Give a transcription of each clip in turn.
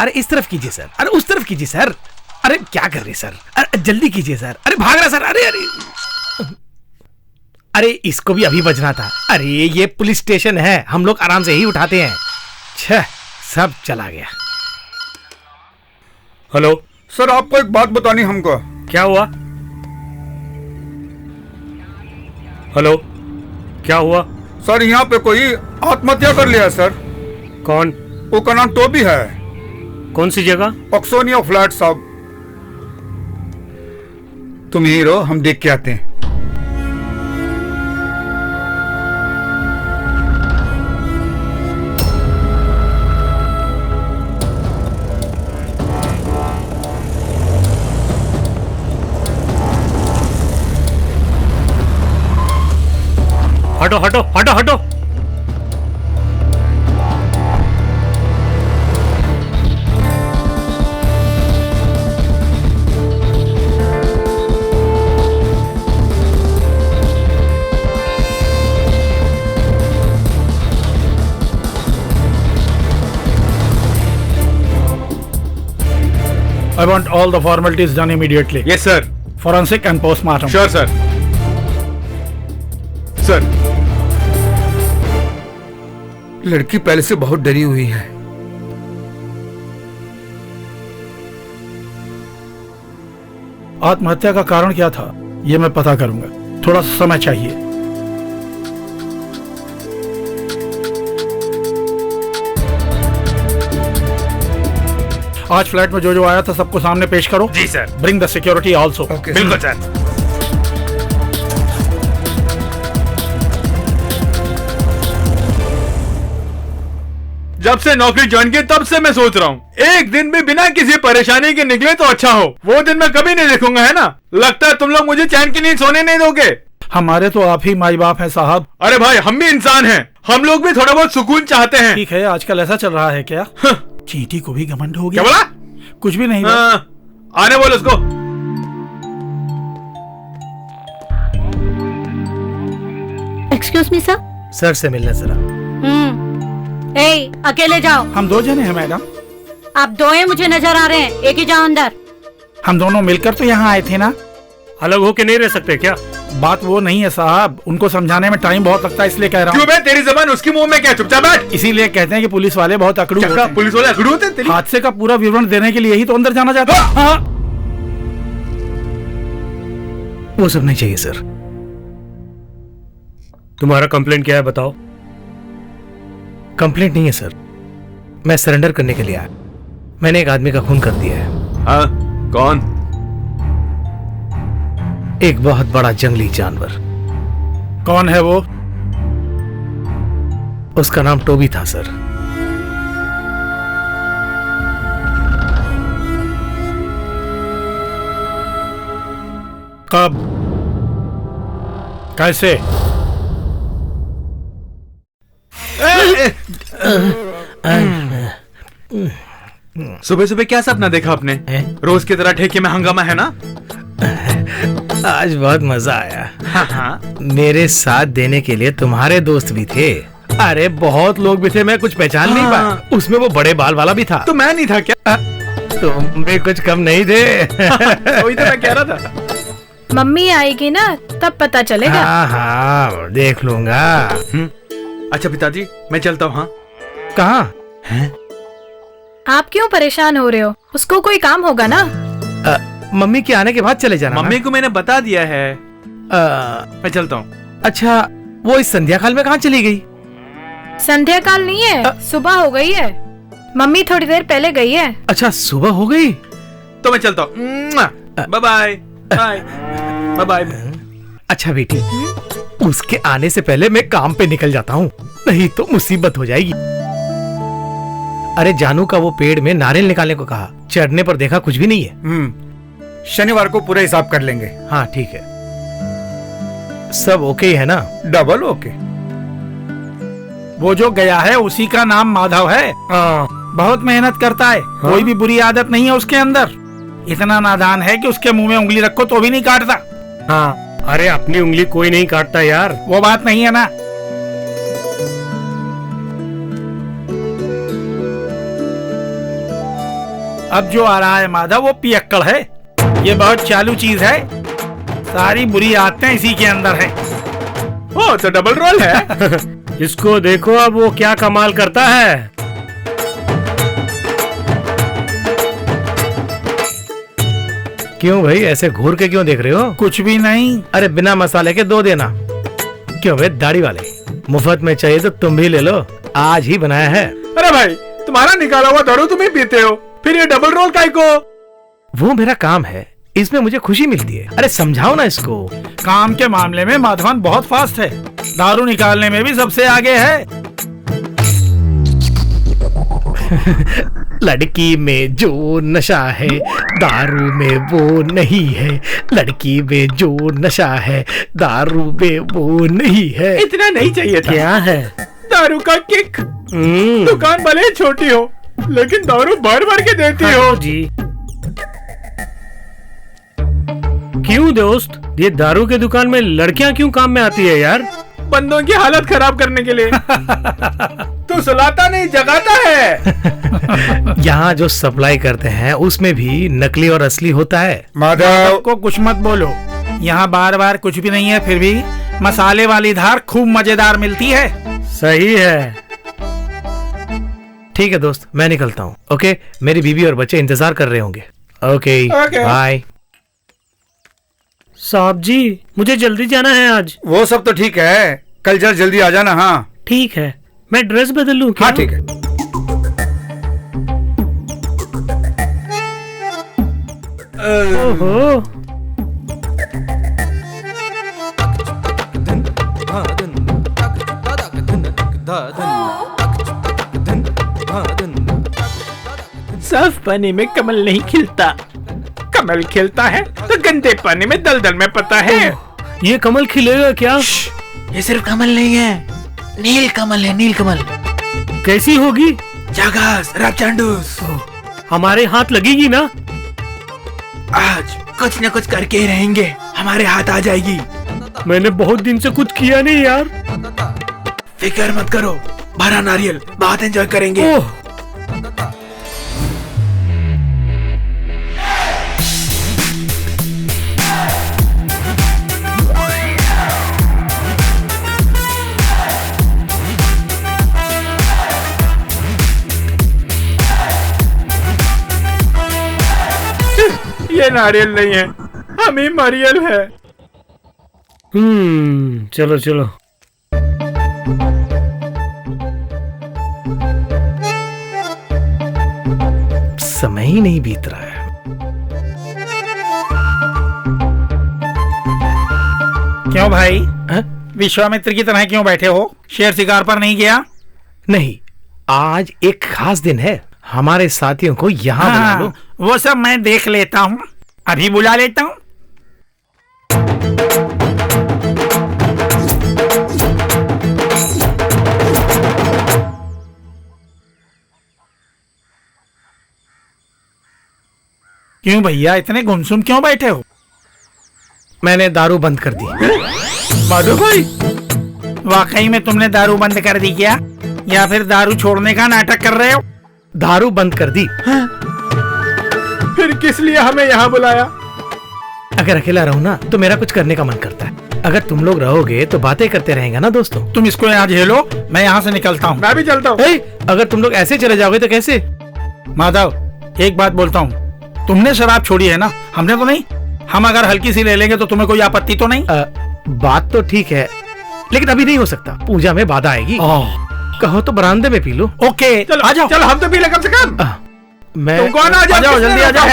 अरे इस तरफ कीजिए सर, अरे उस तरफ कीजिए सर। अरे क्या कर रहे सर, अरे जल्दी कीजिए सर। अरे भाग रहा सर। अरे अरे अरे इसको भी अभी बजना था। अरे ये पुलिस स्टेशन है, हम लोग आराम से ही उठाते हैं। छह, सब चला गया। हेलो सर, आपको एक बात बतानी हमको। क्या हुआ? हेलो क्या हुआ? सर यहाँ पे कोई आत्महत्या कर लिया सर। कौन? वो का नाम टोबी है। कौन सी जगह? ऑक्सोनिया फ्लैट साहब। तुम यही रहो, हम देख के आते हैं। हटो हटो हटो हटो। I want all the formalities done immediately. Yes sir. Forensic and postmortem. Sure sir. Sir, लड़की पहले से बहुत डरी हुई है। आत्महत्या का कारण क्या था ये मैं पता करूंगा, थोड़ा सा समय चाहिए। आज फ्लैट में जो जो आया था सबको सामने पेश करो। जी sir. Bring the security also. बिल्कुल सर। जब से नौकरी ज्वाइन की तब से मैं सोच रहा हूँ एक दिन भी बिना किसी परेशानी के निकले तो अच्छा हो। वो दिन मैं कभी नहीं देखूंगा, है ना? लगता है तुम लोग मुझे चैन की नींद सोने नहीं दोगे। हमारे तो आप ही माई बाप हैं साहब। अरे भाई, हम भी इंसान हैं, हम लोग भी थोड़ा बहुत सुकून चाहते हैं। ठीक है, आजकल ऐसा चल रहा है क्या? चींटी को भी घमंड हो गया। क्या बोला? कुछ भी नहीं। आने बोल उसको। Excuse me sir. सर से मिलना जरा। ए, अकेले जाओ। हम दो जने हैं मैडम। आप दो हैं, मुझे नजर आ रहे हैं। एक ही जाओ अंदर। हम दोनों मिलकर तो यहाँ आए थे ना। अलग होके नहीं रह सकते क्या? बात वो नहीं है साहब, उनको समझाने में टाइम बहुत लगता है, इसलिए कह रहा हूँ। क्यों बे, तेरी जबान उसकी मुंह में क्या? चुपचाप बैठ। इसीलिए कहते हैं कि पुलिस वाले बहुत अकड़ू होते हैं। पुलिस वाले अकड़ू होते हैं? हादसे का पूरा विवरण देने के लिए ही तो अंदर जाना चाहता है। हाँ। वो सब नहीं चाहिए सर। तुम्हारा कंप्लेंट क्या है बताओ? कंप्लेंट नहीं है सर, मैं सरेंडर करने के लिए आया। मैंने एक आदमी का खून कर दिया है। हाँ, कौन? एक बहुत बड़ा जंगली जानवर। कौन है वो? उसका नाम टोबी था सर। कब? कैसे? सुबह सुबह क्या सपना देखा आपने? रोज की तरह ठेके में हंगामा है ना? आज बहुत मजा आया। हाँ। मेरे साथ देने के लिए तुम्हारे दोस्त भी थे। अरे बहुत लोग भी थे, मैं कुछ पहचान नहीं पाया। उसमें वो बड़े बाल वाला भी था। तो मैं नहीं था क्या? तुम भी कुछ कम नहीं थे। वही तो मैं कह रहा था। मम्मी आएगी ना तब पता चलेगा। हाँ हाँ, देख लूंगा। अच्छा पिताजी, मैं चलता हूँ। हाँ। कहाँ? आप क्यों परेशान हो रहे हो? उसको कोई काम होगा ना। मम्मी के आने के बाद चले जाना। मम्मी को मैंने बता दिया है। मैं चलता हूँ। अच्छा, वो इस संध्या काल में कहाँ चली गई? संध्या काल नहीं है, सुबह हो गई है। मम्मी थोड़ी देर पहले गई है। अच्छा, सुबह हो गई तो मैं चलता हूँ। Bye bye bye bye bye. अच्छा बेटी, उसके आने से पहले मैं काम पे निकल जाता हूँ, नहीं तो मुसीबत हो जाएगी। अरे जानू का वो पेड़ में नारियल निकालने को कहा, चढ़ने पर देखा कुछ भी नहीं है। शनिवार को पूरा हिसाब कर लेंगे। हाँ ठीक है, सब ओके है ना? Double okay. वो जो गया है उसी का नाम माधव है। बहुत मेहनत करता है। कोई भी बुरी आदत नहीं है उसके अंदर। इतना नादान है कि उसके मुंह में उंगली रखो तो भी नहीं काटता। हाँ, अरे अपनी उंगली कोई नहीं काटता यार। वो बात नहीं है ना। अब जो आ रहा है माधव वो पियक्कड़ है। ये बहुत चालू चीज है, सारी बुरी आदतें इसी के अंदर है। ओ तो डबल रोल है। इसको देखो अब वो क्या कमाल करता है। क्यों भाई ऐसे घूर के क्यों देख रहे हो? कुछ भी नहीं। अरे बिना मसाले के 2 देना। क्यों भाई दाढ़ी वाले, मुफ्त में चाहिए तो तुम भी ले लो, आज ही बनाया है। अरे भाई तुम्हारा निकाला हुआ दारू तुम ही पीते हो, फिर ये डबल रोल काहे को? वो मेरा काम है, इसमें मुझे खुशी मिलती है। अरे समझाओ ना इसको। काम के मामले में माधवन बहुत फास्ट है, दारू निकालने में भी सबसे आगे है। लड़की में जो नशा है दारू में वो नहीं है, लड़की में जो नशा है दारू में वो नहीं है। इतना नहीं चाहिए था। क्या है? दारू का किक। दुकान भले ही छोटी हो लेकिन दारू भर भर के देती हो। जी क्यों दोस्त, ये दारू के दुकान में लड़कियां क्यों काम में आती है यार? बंदों की हालत खराब करने के लिए। तू सुलाता नहीं जगाता है। यहाँ जो सप्लाई करते हैं उसमें भी नकली और असली होता है। माधव को कुछ मत बोलो, यहाँ बार बार कुछ भी नहीं है, फिर भी मसाले वाली धार खूब मजेदार मिलती है। सही है। ठीक है दोस्त, मैं निकलता हूँ। ओके, मेरी बीवी और बच्चे इंतजार कर रहे होंगे। Okay okay. बाय। साहब जी मुझे जल्दी जाना है आज। वो सब तो ठीक है, कल जल्दी आ जाना। हाँ ठीक है, मैं ड्रेस बदल लूं क्या? हाँ ठीक है। ओहो, साफ पानी में कमल नहीं खिलता, कमल खिलता है तो गंदे पानी में दलदल में पता है। ये कमल खिलेगा क्या? ये सिर्फ कमल नहीं है, नील कमल है, नील कमल। कैसी होगी? जागास रापचांडूस, हमारे हाथ लगेगी ना? आज कुछ न कुछ करके ही रहेंगे, हमारे हाथ आ जाएगी। मैंने बहुत दिन से कुछ किया नहीं यार। फिक्र मत करो, भरा नारियल, बहुत एंजॉय करेंगे। ओह, ये नारियल नहीं है, हम ही मरियल है। चलो चलो। समय ही नहीं बीत रहा है। क्यों भाई, विश्वामित्र की तरह क्यों बैठे हो? शेर शिकार पर नहीं गया? नहीं, आज एक खास दिन है, हमारे साथियों को यहाँ बुला लो। वो सब मैं देख लेता हूँ, अभी बुला लेता हूँ। क्यों भैया इतने गुमसुम क्यों बैठे हो? मैंने दारू बंद कर दी। माधव भाई, वाकई में तुमने दारू बंद कर दी क्या, या फिर दारू छोड़ने का नाटक कर रहे हो? दारू बंद कर दी। फिर किस लिए हमें यहाँ बुलाया? अगर अकेला रहूं ना तो मेरा कुछ करने का मन करता है, अगर तुम लोग रहोगे तो बातें करते रहेंगे ना दोस्तों। तुम इसको यहाँ झेलो, मैं यहाँ से निकलता हूँ। मैं भी चलता हूँ। अगर तुम लोग ऐसे चले जाओगे तो कैसे? माधव, एक बात बोलता हूँ, तुमने शराब छोड़ी है ना, हमने तो नहीं। हम अगर हल्की सी ले लेंगे तो तुम्हें कोई आपत्ति तो नहीं? बात तो ठीक है, लेकिन अभी नहीं हो सकता, पूजा में बाधा आएगी। कहो तो बरामदे में पी लो। ओके, चलो आ जाओ। चलो, हम तो पी ले कम से कम। मैं तुम कौन? आ जाओ जल्दी आ जाओ।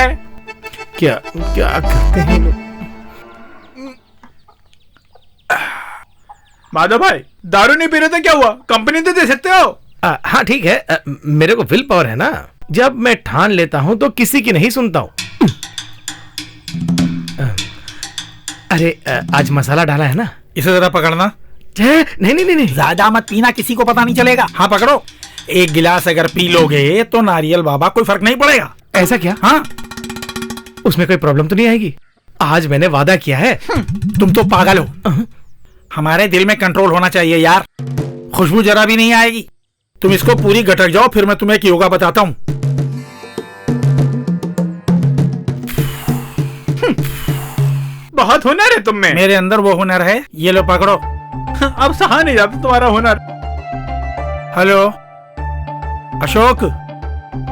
क्या क्या करते हैं लोग? माधव भाई, दारू नहीं पी रहे तो क्या हुआ, कंपनी तो दे सकते हो। हाँ ठीक है, मेरे को विल पावर है ना, जब मैं ठान लेता हूँ तो किसी की नहीं सुनता हूँ। अरे आज मसाला डाला है ना, इसे जरा पकड़ना। नहीं नहीं नहीं नहीं, ज्यादा मत पीना, किसी को पता नहीं चलेगा। हाँ पकड़ो, एक गिलास अगर पी लोगे तो नारियल बाबा कोई फर्क नहीं पड़ेगा। ऐसा क्या? हाँ, उसमें कोई प्रॉब्लम तो नहीं आएगी? आज मैंने वादा किया है। तुम तो पागल हो। हमारे दिल में कंट्रोल होना चाहिए यार, खुशबू जरा भी नहीं आएगी। तुम इसको पूरी गटक जाओ, फिर मैं तुम्हें एक योगा बताता हूँ। बहुत हुनर है तुम में। मेरे अंदर वो हुनर है, ये लो पकड़ो। अब सहा नहीं जाता तुम्हारा हुनर। हेलो अशोक,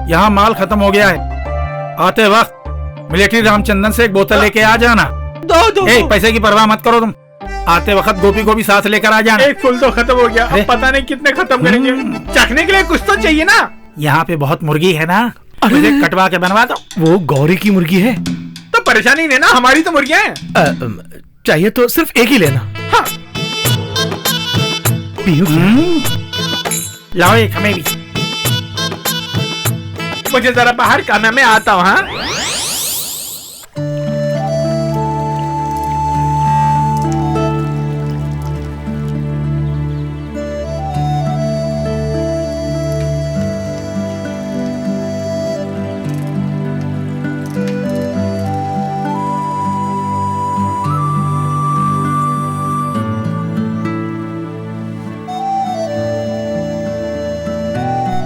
यहाँ माल खत्म हो गया है, आते वक्त मिलिट्री रामचंदन से एक बोतल लेके आ जाना। दो पैसे की परवाह मत करो तुम, आते वक्त गोपी को भी साथ लेकर आ जाना। एक फूल तो खत्म हो गया, अब पता नहीं कितने खत्म करेंगे। चखने के लिए कुछ तो चाहिए ना। यहाँ पे बहुत मुर्गी है ना, मुझे कटवा के बनवा दो। वो गौरी की मुर्गी है। तो परेशानी नहीं ना, हमारी तो मुर्गियां हैं। चाहिए तो सिर्फ एक ही लेना। हाँ। लाओ एक हमें भी। मुझे जरा बाहर काम है, मैं आता हूँ। हाँ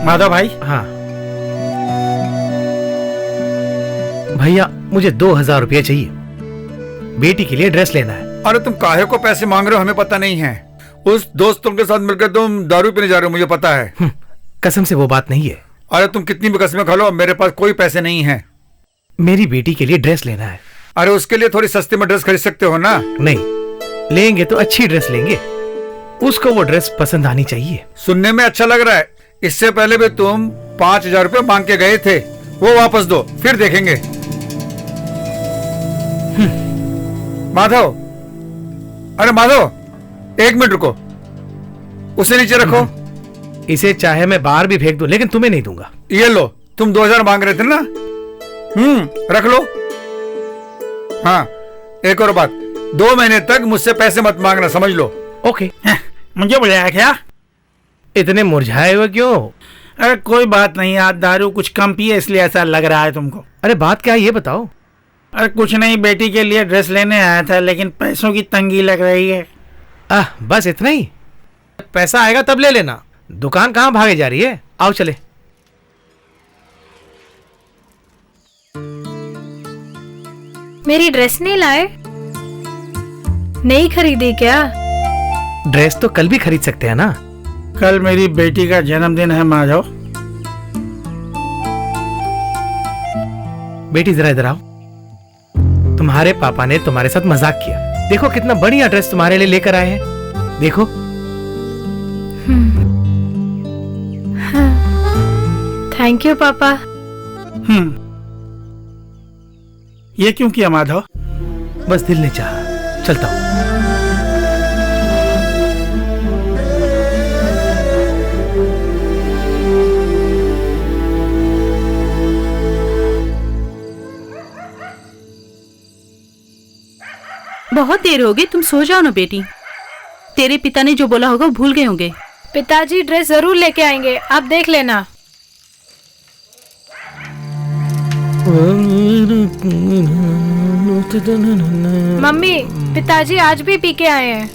माधव भाई। हाँ भैया, मुझे 2000 रुपया चाहिए, बेटी के लिए ड्रेस लेना है। अरे तुम काहे को पैसे मांग रहे हो, हमें पता नहीं है। उस दोस्तों के साथ मिलकर तुम दारू पीने जा रहे हो, मुझे पता है। कसम से वो बात नहीं है। अरे तुम कितनी भी कसमें खा लो, मेरे पास कोई पैसे नहीं है। मेरी बेटी के लिए ड्रेस लेना है। अरे उसके लिए थोड़ी सस्ते में ड्रेस खरीद सकते हो ना। नहीं, लेंगे तो अच्छी ड्रेस लेंगे, उसको वो ड्रेस पसंद आनी चाहिए। सुनने में अच्छा लग रहा है। इससे पहले भी तुम 5000 रुपये मांग के गए थे, वो वापस दो, फिर देखेंगे। माधव, अरे माधव, 1 मिनट रुको, उसे नीचे रखो। इसे चाहे मैं बाहर भी फेंक दूं, लेकिन तुम्हें नहीं दूंगा। ये लो, तुम 2000 मांग रहे थे ना। रख लो। हाँ, एक और बात, 2 महीने तक मुझसे पैसे मत मांगना, समझ लो। ओके। मुझे बुलाया क्या? इतने मुरझाए हुए क्यों? अरे कोई बात नहीं, आज दारू कुछ कम पिए इसलिए ऐसा लग रहा है तुमको। अरे बात क्या है ये बताओ। अरे कुछ नहीं, बेटी के लिए ड्रेस लेने आया था, लेकिन पैसों की तंगी लग रही है। बस इतना ही? पैसा आएगा तब ले लेना, दुकान कहाँ भागे जा रही है। आओ चले। मेरी ड्रेस नहीं लाए? नहीं खरीदी क्या? ड्रेस तो कल भी खरीद सकते हैं ना। कल मेरी बेटी का जन्मदिन है माधव। बेटी जरा इधर आओ। तुम्हारे पापा ने तुम्हारे साथ मजाक किया, देखो कितना बढ़िया ड्रेस तुम्हारे लिए लेकर आए हैं, देखो। थैंक यू पापा। ये क्यों किया माधव? बस दिल ने चाहा, चलता हूं। बहुत देर हो गई, तुम सो जाओ ना बेटी। तेरे पिता ने जो बोला होगा वो भूल गए होंगे। पिताजी ड्रेस जरूर लेके आएंगे, आप देख लेना। मम्मी, पिताजी आज भी पी के आए हैं।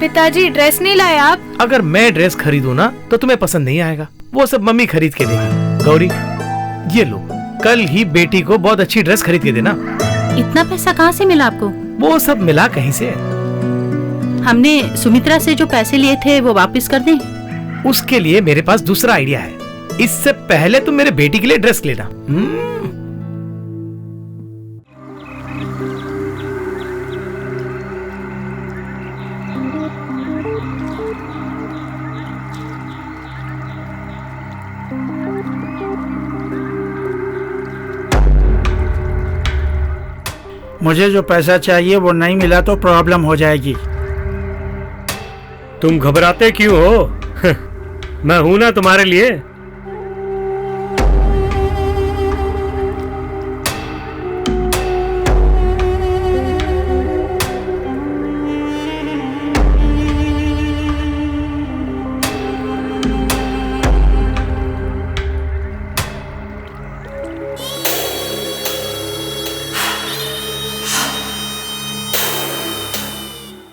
पिताजी ड्रेस नहीं लाए आप? अगर मैं ड्रेस खरीदूं ना तो तुम्हें पसंद नहीं आएगा, वो सब मम्मी खरीद के देगी। गौरी, ये लो, कल ही बेटी को बहुत अच्छी ड्रेस खरीद के देना। इतना पैसा कहाँ से मिला आपको? वो सब मिला कहीं से। हमने सुमित्रा से जो पैसे लिए थे वो वापस कर दें? उसके लिए मेरे पास दूसरा आइडिया है। इससे पहले तुम मेरे बेटी के लिए ड्रेस लेना। मुझे जो पैसा चाहिए वो नहीं मिला तो प्रॉब्लम हो जाएगी। तुम घबराते क्यों हो? मैं हूं ना तुम्हारे लिए।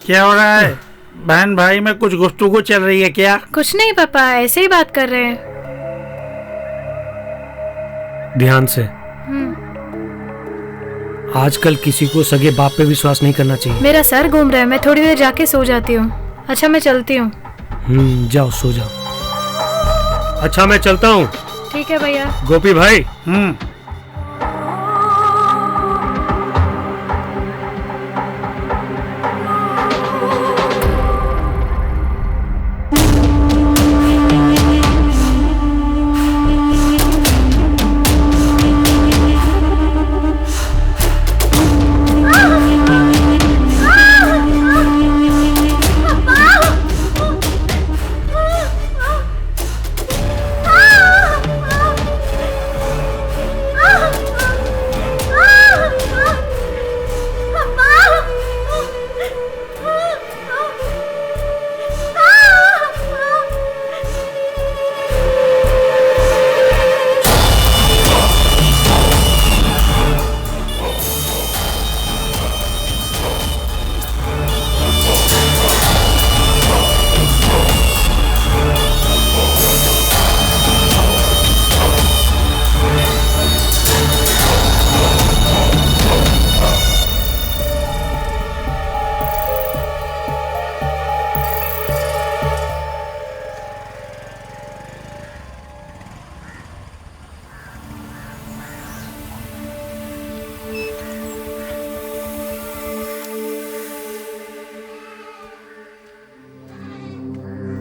क्या हो रहा है? बहन भाई में कुछ गुफ्तगू चल रही है क्या? कुछ नहीं पापा, ऐसे ही बात कर रहे हैं। ध्यान से। आजकल किसी को सगे बाप पे विश्वास नहीं करना चाहिए। मेरा सर घूम रहा है, मैं थोड़ी देर जाके सो जाती हूँ। अच्छा मैं चलती हूँ। जाओ सो जाओ। अच्छा मैं चलता हूँ। ठीक है भैया। गोपी भाई।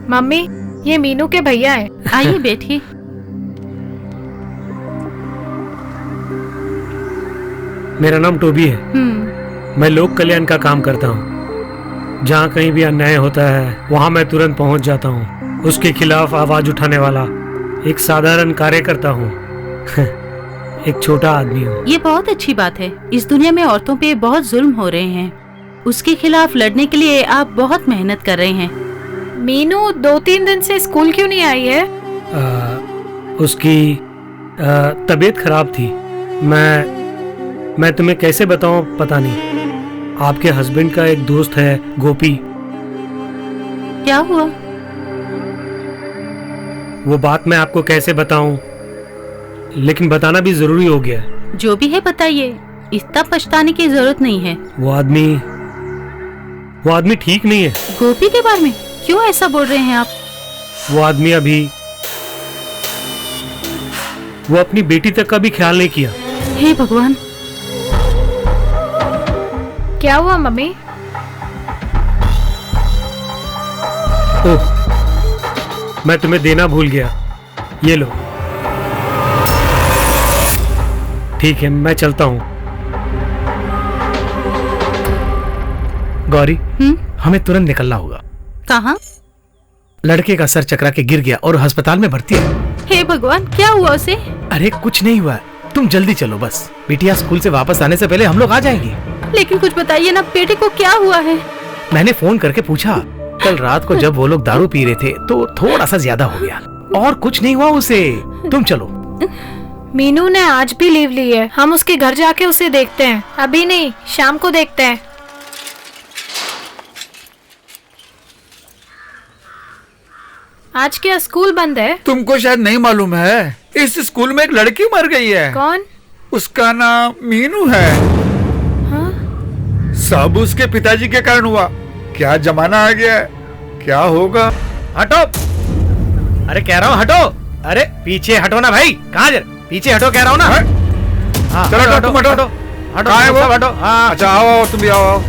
मम्मी ये मीनू के भैया हैं। आइए बैठिए। मेरा नाम टोबी है। मैं लोक कल्याण का काम करता हूँ। जहाँ कहीं भी अन्याय होता है वहाँ मैं तुरंत पहुँच जाता हूँ। उसके खिलाफ आवाज उठाने वाला एक साधारण कार्यकर्ता हूँ। एक छोटा आदमी हूँ। ये बहुत अच्छी बात है। इस दुनिया में औरतों पे बहुत जुल्म हो रहे हैं, उसके खिलाफ लड़ने के लिए आप बहुत मेहनत कर रहे हैं। मीनू 2-3 दिन से स्कूल क्यों नहीं आई है? उसकी तबीयत खराब थी। मैं तुम्हें कैसे बताऊं पता नहीं। आपके हस्बैंड का एक दोस्त है गोपी। क्या हुआ? वो बात मैं आपको कैसे बताऊं, लेकिन बताना भी जरूरी हो गया। जो भी है बताइए, इतना पछताने की जरूरत नहीं है। वो आदमी ठीक नहीं है। गोपी के बारे में क्यों ऐसा बोल रहे हैं आप? वो आदमी वो अपनी बेटी तक का भी ख्याल नहीं किया। हे भगवान। क्या हुआ मम्मी? ओह, मैं तुम्हें देना भूल गया। ये लो। ठीक है मैं चलता हूँ। गौरी हमें तुरंत निकलना होगा। कहाँ? लड़के का सर चकरा के गिर गया और अस्पताल में भर्ती है। हे भगवान, क्या हुआ उसे? अरे कुछ नहीं हुआ, तुम जल्दी चलो बस। बिटिया स्कूल से वापस आने से पहले हम लोग आ जाएंगे। लेकिन कुछ बताइए ना, बेटे को क्या हुआ है? मैंने फोन करके पूछा। कल रात को जब वो लोग दारू पी रहे थे तो थोड़ा सा ज्यादा हो गया, और कुछ नहीं हुआ उसे। तुम चलो। मीनू ने आज भी लीव ली है। हम उसके घर जाके उसे देखते हैं। अभी नहीं, शाम को देखते हैं। आज क्या स्कूल बंद है? तुमको शायद नहीं मालूम है, इस स्कूल में एक लड़की मर गई है। कौन? उसका नाम मीनू है। हाँ? सब उसके पिताजी के कारण हुआ। क्या जमाना आ गया है, क्या होगा? हटो। अरे कह रहा हूँ हटो। अरे पीछे हटो ना भाई। कहाँ जा? पीछे हटो कह रहा हूँ ना। हाँ, चलो हटो, तुम हटो। कहाँ है वो? हटो। हाँ अच्छा आओ, तुम भी आओ।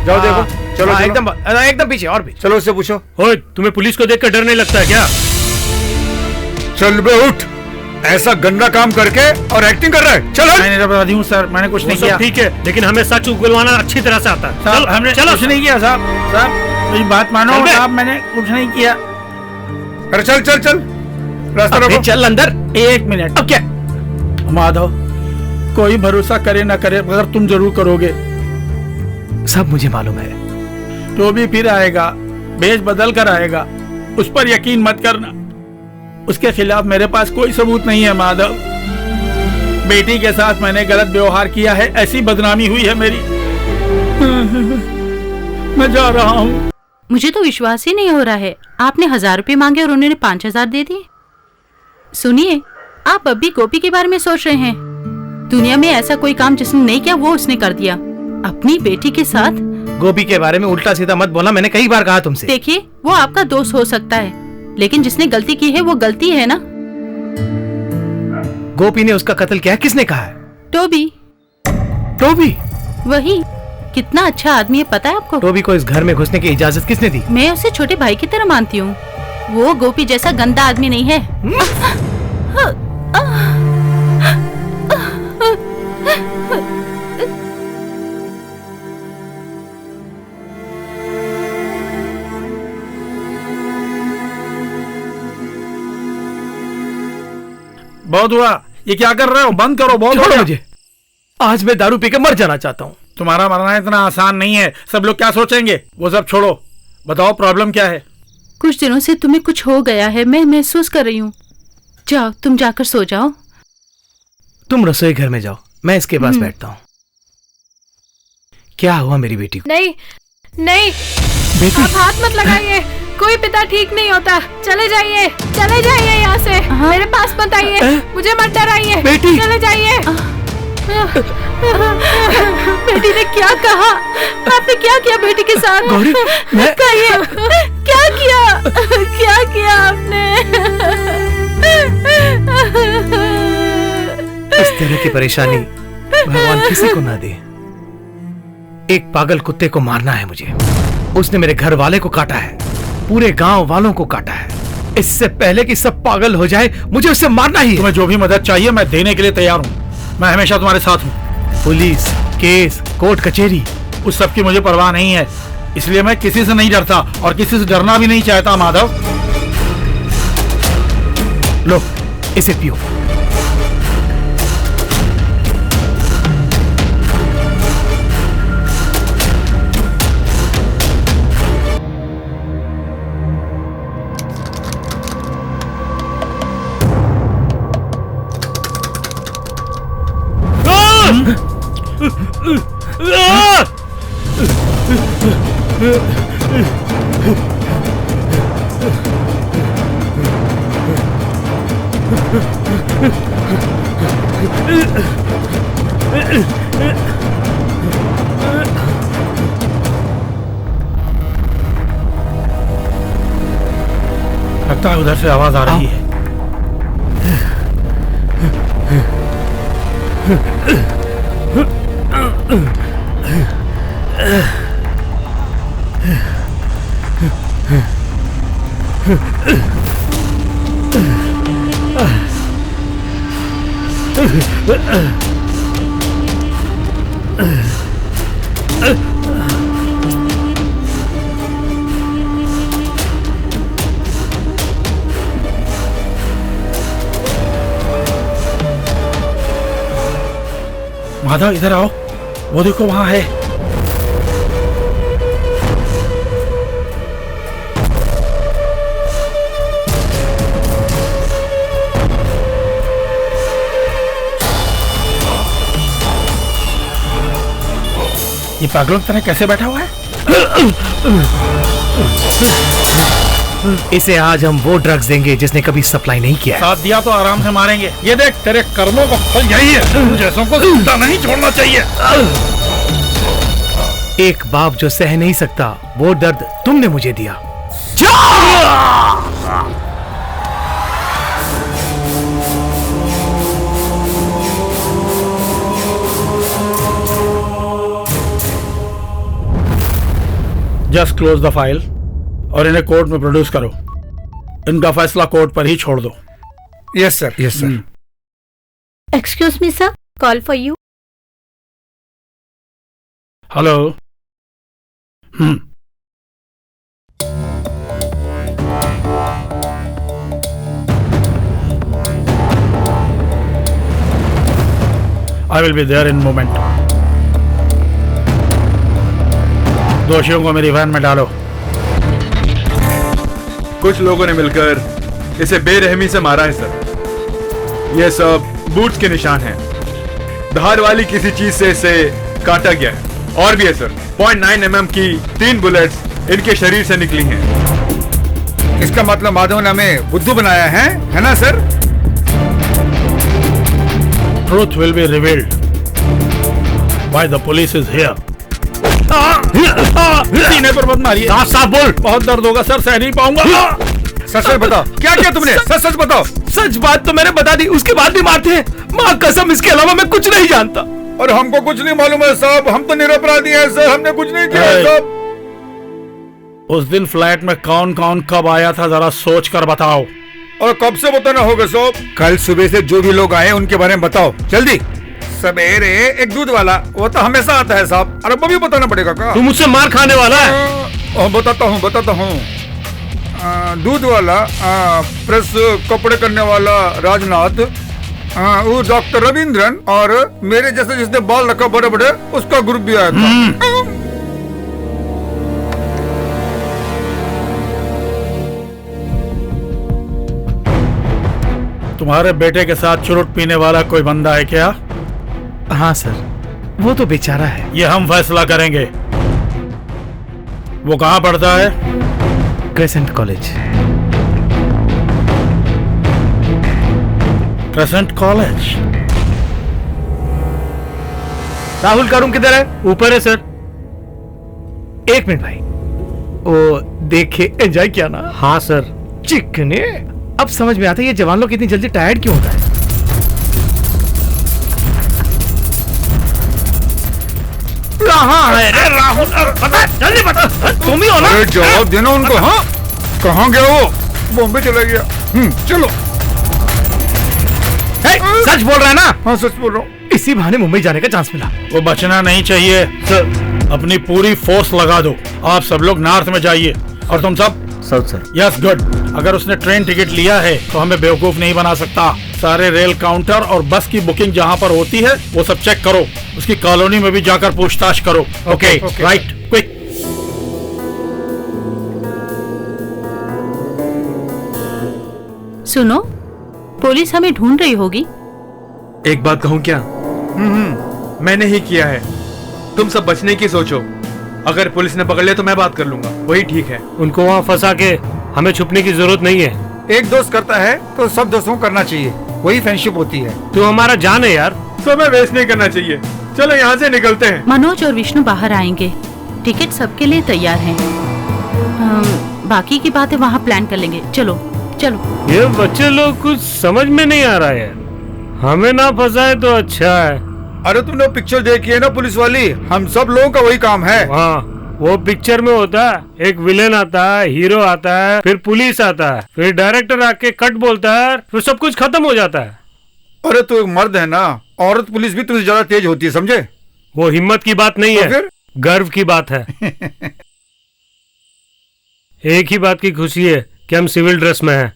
जाओ देखो। चलो हाँ, चलो। एकदम पीछे और भी। चलो उससे पूछो। ओए, तुम्हें पुलिस को देखकर डर नहीं लगता है क्या? चल बे उठ, ऐसा गंदा काम करके और एक्टिंग कर रहा है। चलो। मैंने बता दी हूँ सर, मैंने कुछ नहीं किया। ठीक है, लेकिन हमें सच उगलवाना अच्छी तरह से आता है। साहब हमने कुछ नहीं किया। साहब मेरी बात मानो। साहब मैंने कुछ नहीं किया। अरे चल चल चल, रास्ता रोको। चल अंदर। 1 मिनट। अब क्या? माधव, कोई भरोसा करे ना करे मगर तुम जरूर करोगे। सब मुझे मालूम है। तो भी फिर आएगा, भेष बदल कर आएगा। उस पर यकीन मत करना। उसके खिलाफ मेरे पास कोई सबूत नहीं है माधव। बेटी के साथ मैंने गलत व्यवहार किया है, ऐसी बदनामी हुई है मेरी। मैं जा रहा हूँ। मुझे तो विश्वास ही नहीं हो रहा है। आपने 1000 रुपए मांगे और उन्होंने 5000 दे दिए। सुनिए, आप अब भी गोपी के बारे में सोच रहे हैं। दुनिया में ऐसा कोई काम जिसने नहीं किया वो उसने कर दिया, अपनी बेटी के साथ। गोपी के बारे में उल्टा सीधा मत बोला, मैंने कई बार कहा तुमसे। देखिए, वो आपका दोस्त हो सकता है, लेकिन जिसने गलती की है वो गलती है ना। गोपी ने उसका कत्ल किया, किसने कहा है? टोबी। टोबी? वही, कितना अच्छा आदमी है पता है आपको? टोबी को इस घर में घुसने की इजाजत किसने दी? मैं उसे छोटे भाई की तरह मानती हूँ। वो गोपी जैसा गंदा आदमी नहीं है। बहुत हुआ, ये क्या कर रहे हो? बंद करो, बहुत हो छोड़ो गया। मुझे, आज मैं दारू पीकर मर जाना चाहता हूँ। तुम्हारा मरना इतना आसान नहीं है, सब लोग क्या सोचेंगे वो सब छोड़ो, बताओ प्रॉब्लम क्या है? कुछ दिनों से तुम्हें कुछ हो गया है, मैं महसूस कर रही हूँ। जाओ, तुम जाकर सो जाओ। तुम रसोई घर में जाओ, मैं इसके पास बैठता हूँ। क्या हुआ मेरी बेटी को? नहीं नहीं, बेटी? आप हाथ मत लगाइए, कोई पिता ठीक नहीं होता। चले जाइए यहाँ से। मेरे पास मत आइए, मुझे मत डराइए। बेटी! चले जाइए। बेटी ने क्या कहा? आपने क्या किया बेटी के साथ? गौरी, मैं... कहिए, क्या किया आपने? इस तरह की परेशानी भगवान किसी को ना दे। एक पागल कुत्ते को मारना है मुझे। उसने मेरे घर वाले को काटा है, पूरे गांव वालों को काटा है। इससे पहले कि सब पागल हो जाए, मुझे उसे मारना ही है। तुम्हें जो भी मदद चाहिए मैं देने के लिए तैयार हूँ, मैं हमेशा तुम्हारे साथ हूँ। पुलिस, केस, कोर्ट कचहरी, उस सब की मुझे परवाह नहीं है, इसलिए मैं किसी से नहीं डरता और किसी से डरना भी नहीं चाहता। माधव, लो इसे पियो। लगता है उधर से आवाज आ रही है। माधव इधर आओ, वो देखो वहां है। ये पागलों की तरह कैसे बैठा हुआ है? इसे आज हम वो ड्रग्स देंगे जिसने कभी सप्लाई नहीं किया है। साथ दिया तो आराम से मारेंगे। ये देख, तेरे कर्मों का फल यही है, तुम जैसों को जिंदा नहीं छोड़ना चाहिए। एक बाप जो सह नहीं सकता वो दर्द तुमने मुझे दिया। जस्ट क्लोज द फाइल और इन्हें कोर्ट में प्रोड्यूस करो। इनका फैसला कोर्ट पर ही छोड़ दो। Yes sir, yes sir. Excuse me sir, call for you. Hello. I will be there in moment. दोषियों को मेरी वैन में डालो। कुछ लोगों ने मिलकर इसे बेरहमी से मारा है सर। यह सब बूट्स के निशान हैं। धार वाली किसी चीज से इसे काटा गया है। और भी है सर, 0.9 mm की 3 बुलेट्स इनके शरीर से निकली हैं। इसका मतलब माधव ने हमें बुद्धू बनाया है ना sir? truth will be revealed. Why the police is here? सीने पर मत मारिए। साफ बोल। बहुत दर्द होगा सर, सह नहीं पाऊंगा। सच सच बताओ, क्या किया तुमने? सच सच बताओ। सच बात तो मैंने बता दी, उसके बाद भी मारते हैं। माँ कसम, इसके अलावा मैं कुछ नहीं जानता। और हमको कुछ नहीं मालूम है साहब, हम तो निरपराधी हैं सर, हमने कुछ नहीं किया है साहब। उस दिन फ्लैट में कौन कौन कब आया था, जरा सोच कर बताओ। और कब से बताना होगा साहब? कल सुबह से जो भी लोग आए उनके बारे में बताओ जल्दी। सवेरे एक दूध वाला, वो तो हमेशा आता है साहब। अरे वो भी बताना पड़ेगा क्या? तू मुझसे मार खाने वाला है। बताता हूँ। दूध वाला, प्रेस कपड़े करने वाला राजनाथ, वो डॉक्टर रविंद्रन, और मेरे जैसे जिसने बाल रखा बड़े बड़े, उसका ग्रुप भी आया था। तुम्हारे बेटे के साथ चुरुट पीने वाला कोई बंदा है क्या? हाँ सर, वो तो बेचारा है। ये हम फैसला करेंगे। वो कहाँ पढ़ता है? Crescent college. Crescent college. Rahul का रूम किधर है? ऊपर है सर। 1 मिनट भाई, वो देखे एंजॉय किया ना? हाँ सर। चिकने। अब समझ में आता है ये जवान लोग इतनी जल्दी टायर्ड क्यों होता है। कहाँ है रे राहुल? बता, जल्दी बता। तुम ही हो ना? अरे जवाब देना उनको। हाँ, कहाँ गया वो? बॉम्बे चला गया। चलो। सच बोल रहा है ना? हाँ सच बोल रहा हूँ। इसी बहाने मुंबई जाने का चांस मिला। वो बचना नहीं चाहिए सर। अपनी पूरी फोर्स लगा दो। आप सब लोग नॉर्थ में जाइए। और तुम सब? South sir. Yes good. अगर उसने ट्रेन टिकट लिया है तो हमें बेवकूफ नहीं बना सकता। सारे रेल काउंटर और बस की बुकिंग जहाँ पर होती है वो सब चेक करो। उसकी कॉलोनी में भी जाकर पूछताछ करो। Okay right, quick. सुनो, पुलिस हमें ढूंढ रही होगी। एक बात कहूँ क्या? मैंने ही किया है। तुम सब बचने की सोचो। अगर पुलिस ने पकड़ लिया तो मैं बात कर लूंगा, वही ठीक है। उनको वहाँ फंसा के हमें छुपने की जरूरत नहीं है। एक दोस्त करता है तो सब दोस्तों को करना चाहिए, वही फ्रेंडशिप होती है। तू हमारा जान है यार। समय वेस्ट नहीं करना चाहिए। चलो यहाँ से निकलते हैं। मनोज और विष्णु बाहर आएंगे। टिकट सबके लिए तैयार है। बाकी की बातें वहाँ प्लान कर लेंगे। चलो चलो। ये बच्चे लोग कुछ समझ में नहीं आ रहा है। हमें ना फंसाए तो अच्छा है। अरे तुमने वो पिक्चर देखी है ना पुलिस वाली? हम सब लोगों का वही काम है। हाँ, वो पिक्चर में होता है, एक विलेन आता है, हीरो आता है, फिर पुलिस आता है, फिर डायरेक्टर आके कट बोलता है, फिर सब कुछ खत्म हो जाता है। अरे तू एक मर्द है ना, औरत पुलिस भी तुझसे ज्यादा तेज होती है, समझे? वो हिम्मत की बात नहीं तो है, फिर? गर्व की बात है। एक ही बात की खुशी है कि हम सिविल ड्रेस में हैं।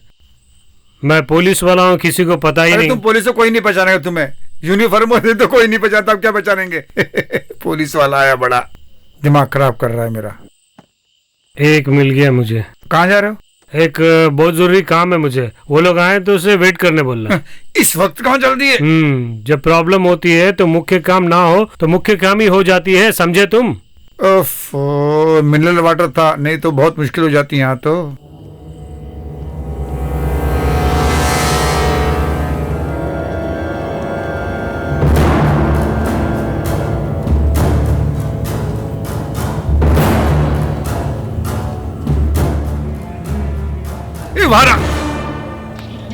मैं पुलिस वाला हूँ, किसी को पता ही अरे नहीं। तुम पुलिस से कोई नहीं पहचानेगा तुम्हें। यूनिफॉर्म होते तो कोई नहीं पहचानता, अब क्या पहचानेंगे? पुलिस वाला आया, बड़ा दिमाग खराब कर रहा है मेरा। एक मिल गया मुझे। कहाँ जा रहे हो? एक बहुत जरूरी काम है मुझे। वो लोग आए तो उसे वेट करने बोलना। इस वक्त कहाँ जल्दी है? जब प्रॉब्लम होती है तो मुख्य काम ना हो तो मुख्य काम ही हो जाती है, समझे तुम? मिनरल वाटर था, नहीं तो बहुत मुश्किल हो जाती है यहाँ तो।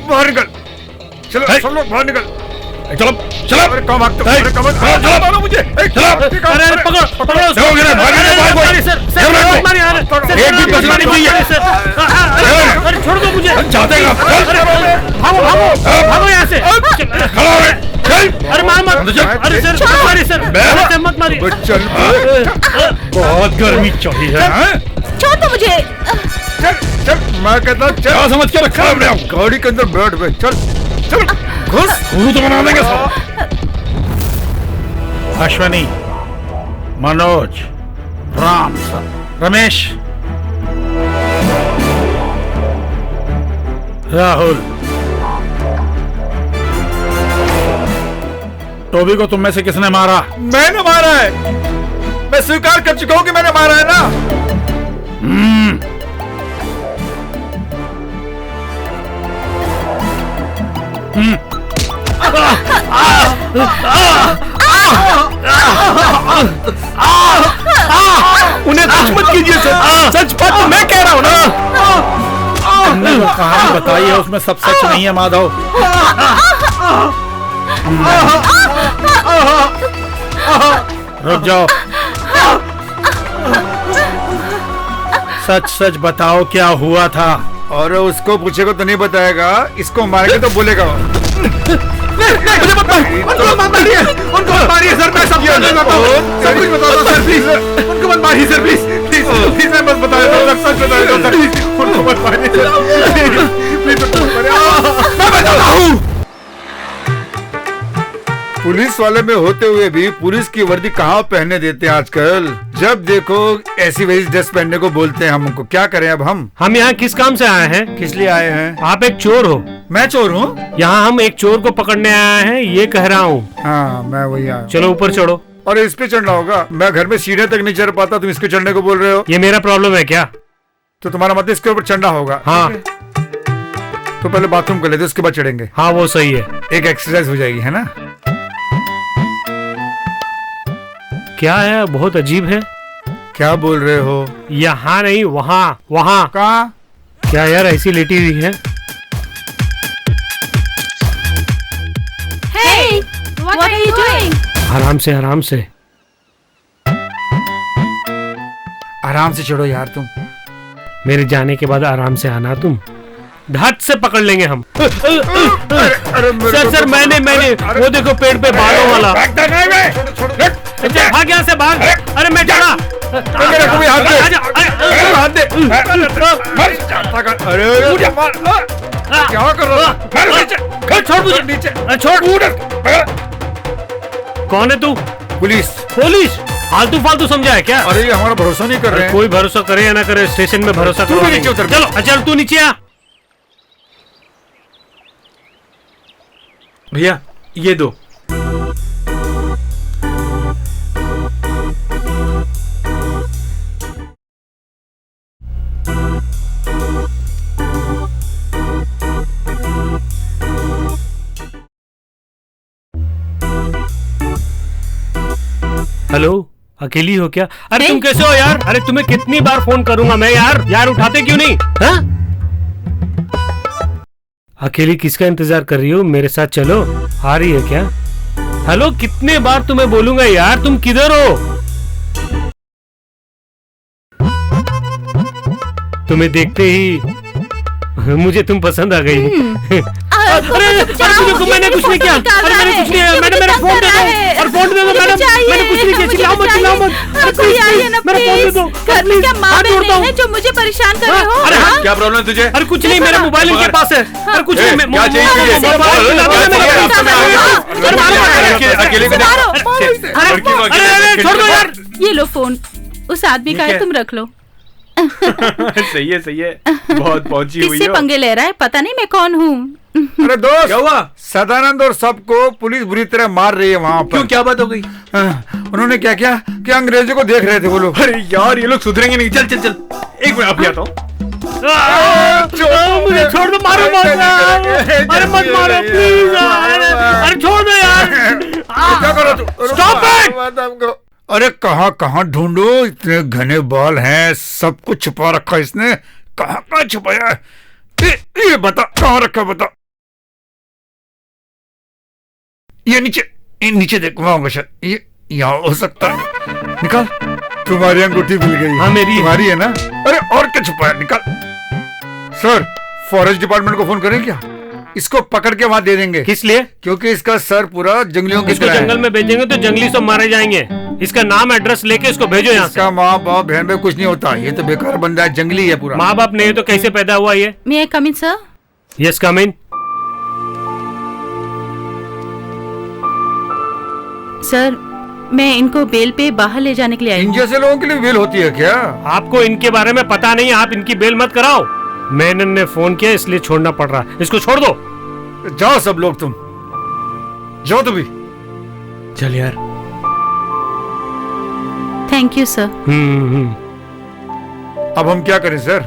बाहर निकल। चलो सब लोग बाहर निकल। चलो चलो। अरे कहाँ भागते हो? अरे कहाँ भागते हो? चलो मारो मुझे। चलो। अरे पकड़ो पकड़ो। एक भी बचना नहीं चाहिए। अरे छोड़ दो मुझे। चाहते हैं भागो भागो भागो यहाँ से। खड़ा है। अरे मार मत। अरे सर सॉरी सर, मत मारिए। चल बहुत गर्मी चढ़ी है। छोड़ दो मुझे। चल चल, मैं कहता हूँ क्या चल। समझ के रखा है हमने? गाड़ी के अंदर बैठ बे। चल चल घुस। गुरु तो बना देंगे सब। अश्वनी, मनोज, राम, रमेश, राहुल, टोबी को तुम में से किसने मारा? मैंने मारा है। मैं स्वीकार कर चुका हूँ कि मैंने मारा है ना। उन्हें कुछ मत कीजिए सर, सच बात तो मैं कह रहा हूँ ना। तुमने जो कहानी बताई है उसमें सब सच नहीं है माधव। रुक जाओ, सच सच बताओ क्या हुआ था। और उसको पूछेगा तो नहीं बताएगा, इसको मारेंगे तो बोलेगा। मुझे मत मारिए, उनको मत मारिए सर, मैं सब सब कुछ बता दो सर प्लीज, उनको मत मारिए सर प्लीज प्लीज प्लीज, मैं बस बताया सर, सच बताया सर, उनको मत मारिए सर प्लीज, मैं बताता हूँ। पुलिस वाले में होते हुए भी पुलिस की वर्दी कहाँ पहनने देते हैं आजकल। जब देखो ऐसी वैसी ड्रेस पहनने को बोलते हैं हमको। क्या करें अब हम यहाँ किस काम से आए हैं? किस लिए आए हैं? आप एक चोर हो। मैं चोर हूँ? यहाँ हम एक चोर को पकड़ने आए हैं, ये कह रहा हूँ। हाँ मैं वही आया। चलो ऊपर चढ़ो। और इस पे चढ़ना होगा? मैं घर में सीढ़ियाँ तक नहीं चढ़ पाता, तुम इसके चढ़ने को बोल रहे हो? ये मेरा प्रॉब्लम है क्या? तो तुम्हारा मतलब इसके ऊपर चढ़ना होगा? हाँ। तो पहले बाथरूम कर लेते, उसके बाद चढ़ेंगे। हाँ वो सही है, एक एक्सरसाइज हो जाएगी, है ना? क्या है, बहुत अजीब है। क्या बोल रहे हो? यहाँ नहीं, वहाँ वहाँ। कहाँ? क्या यार ऐसी लेटी हुई है? Hey, what are you doing? आराम से आराम से। आराम से चढ़ो यार तुम। मेरे जाने के बाद आराम से आना तुम, धट से पकड़ लेंगे हम। सर मैंने वो देखो पेड़ पे बालों वाला। भाग यहाँ से भाग। अरे मैं चढ़ा। हाथ दे। अरे क्या कर रहा है? छोड़ मुझे, नीचे छोड़। कौन है तू? पुलिस। पुलिस? फालतू समझा है क्या? अरे ये हमारा भरोसा नहीं कर रहे हैं। कोई भरोसा करे या ना करे, स्टेशन में भरोसा करो। चलो चल तू नीचे आ। भैया ये दो। हेलो, अकेली हो क्या? अरे तुम कैसे हो यार? अरे तुम्हें कितनी बार फोन करूंगा मैं यार उठाते क्यों नहीं? हाँ? अकेली किसका इंतजार कर रही हो? मेरे साथ चलो। आ रही है क्या? हेलो, कितने बार तुम्हें बोलूंगा यार, तुम किधर हो? तुम्हें देखते ही मुझे तुम पसंद आ गई। अरे मैंने कुछ नहीं किया। अरे मैंने कुछ नहीं, मैंने मेरा फोन दे दो। और फोन दे दो मैडम, मैंने कुछ नहीं किया। चिल्लाओ मत। अरे कोई आइए ना प्लीज। घर में क्या माँ बहनें हैं जो मुझे परेशान कर रहे हो? अरे क्या प्रॉब्लम है तुझे? अरे कुछ नहीं, मेरा मोबाइल इनके पास है। अरे कुछ नहीं, क्या चाहिए? अकेले छोड़ दो यार। ये लो फोन, उस आदमी का है, तुम रख लो। सही है, बहुत पहुंची हुई किससे हो। पंगे ले रहा है? पता नहीं मैं कौन हूँ। अरे दोस्त, क्या हुआ? सदानंद और सबको पुलिस बुरी तरह मार रही है वहाँ पर। क्यों, क्या बात हो गई? उन्होंने क्या किया कि अंग्रेजों को देख रहे थे वो लोग। अरे यार ये लोग सुधरेंगे नहीं। चल एक मिनट अभी आता हूँ। मुझे छोड़ दो, मारो मत। अरे मत मारो प्लीज। अरे छोड़ दो यार। क्या कर रहा तू? Stop it. अरे कहाँ ढूंढो, इतने घने बाल हैं, सब कुछ छुपा रखा इसने। कहाँ छुपाया है? ये बता कहाँ रखा, बता। ये नीचे देख, वहाँ होगा शायद। ये यहाँ हो सकता है। निकाल। तुम्हारी अंगूठी मिल गई। हाँ मेरी तुम्हारी है ना? अरे और क्या छुपाया, निकाल। सर, फॉरेस्ट डिपार्टमेंट को फोन करें क्या? इसको पकड़ के वहाँ दे देंगे। किस लिए? क्योंकि इसका सर पूरा जंगलियों की इसको तरह है। जंगल में भेजेंगे तो जंगली सब मारे जाएंगे। इसका नाम एड्रेस लेके इसको भेजो यहाँ से। इसका माँ बाप बहन में कुछ नहीं होता, ये तो बेकार बंदा है, जंगली है पूरा। माँ बाप नहीं है तो कैसे पैदा हुआ ये? May I come in, sir? Yes come in. Sir, मैं इनको बेल पे बाहर ले जाने के लिए आई इन हूँ। जैसे लोगों के लिए बेल होती है क्या? आपको इनके बारे में पता नहीं, आप इनकी बेल मत कराओ। मैनन ने फोन किया इसलिए छोड़ना पड़ रहा है। इसको छोड़ दो। जाओ सब लोग, तुम जाओ। तुम भी चल यार। Thank you sir. अब हम क्या करें सर?